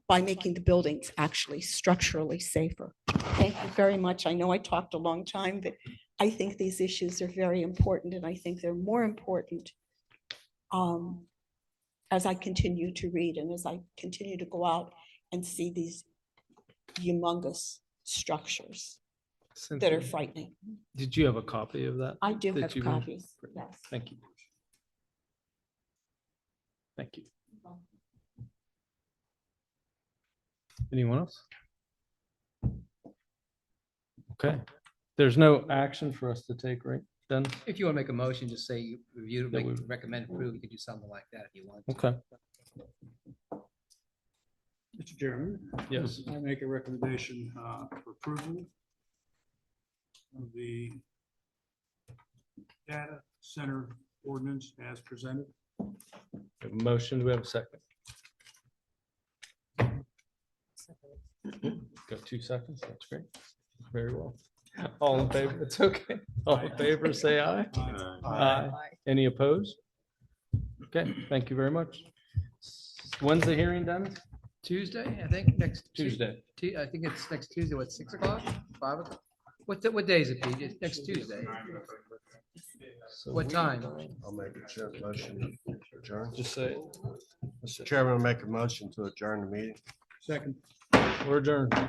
by making the buildings actually structurally safer. Thank you very much. I know I talked a long time, but I think these issues are very important, and I think they're more important as I continue to read and as I continue to go out and see these humongous structures that are Cynthia, frightening. did you have a copy of that? I do that have you mentioned? copies, yes. Thank you. Thank you. Anyone else? Okay, there's no action for us to take, right, then? If you want to make a motion, just say you review, That make, we- recommend approve, you could do something like that if you want. Okay, Mr. Chairman. yes. I make a recommendation for approval of the data center ordinance as presented. We have a motion, do we have a second? Got 2 seconds, that's great. Very well. All in favor, it's okay. All in favor, say aye. Aye. Any opposed? Okay, thank you very much. When's the hearing done? Tuesday, I think, next. Tuesday. I think it's next Tuesday, what, 6 o'clock, 5 o'clock? What day is it, Pete? It's next Tuesday. So What time? I'll make a motion to adjourn. Just say, Mr. Chairman, I'll make a motion to adjourn the meeting. Second. we're adjourned.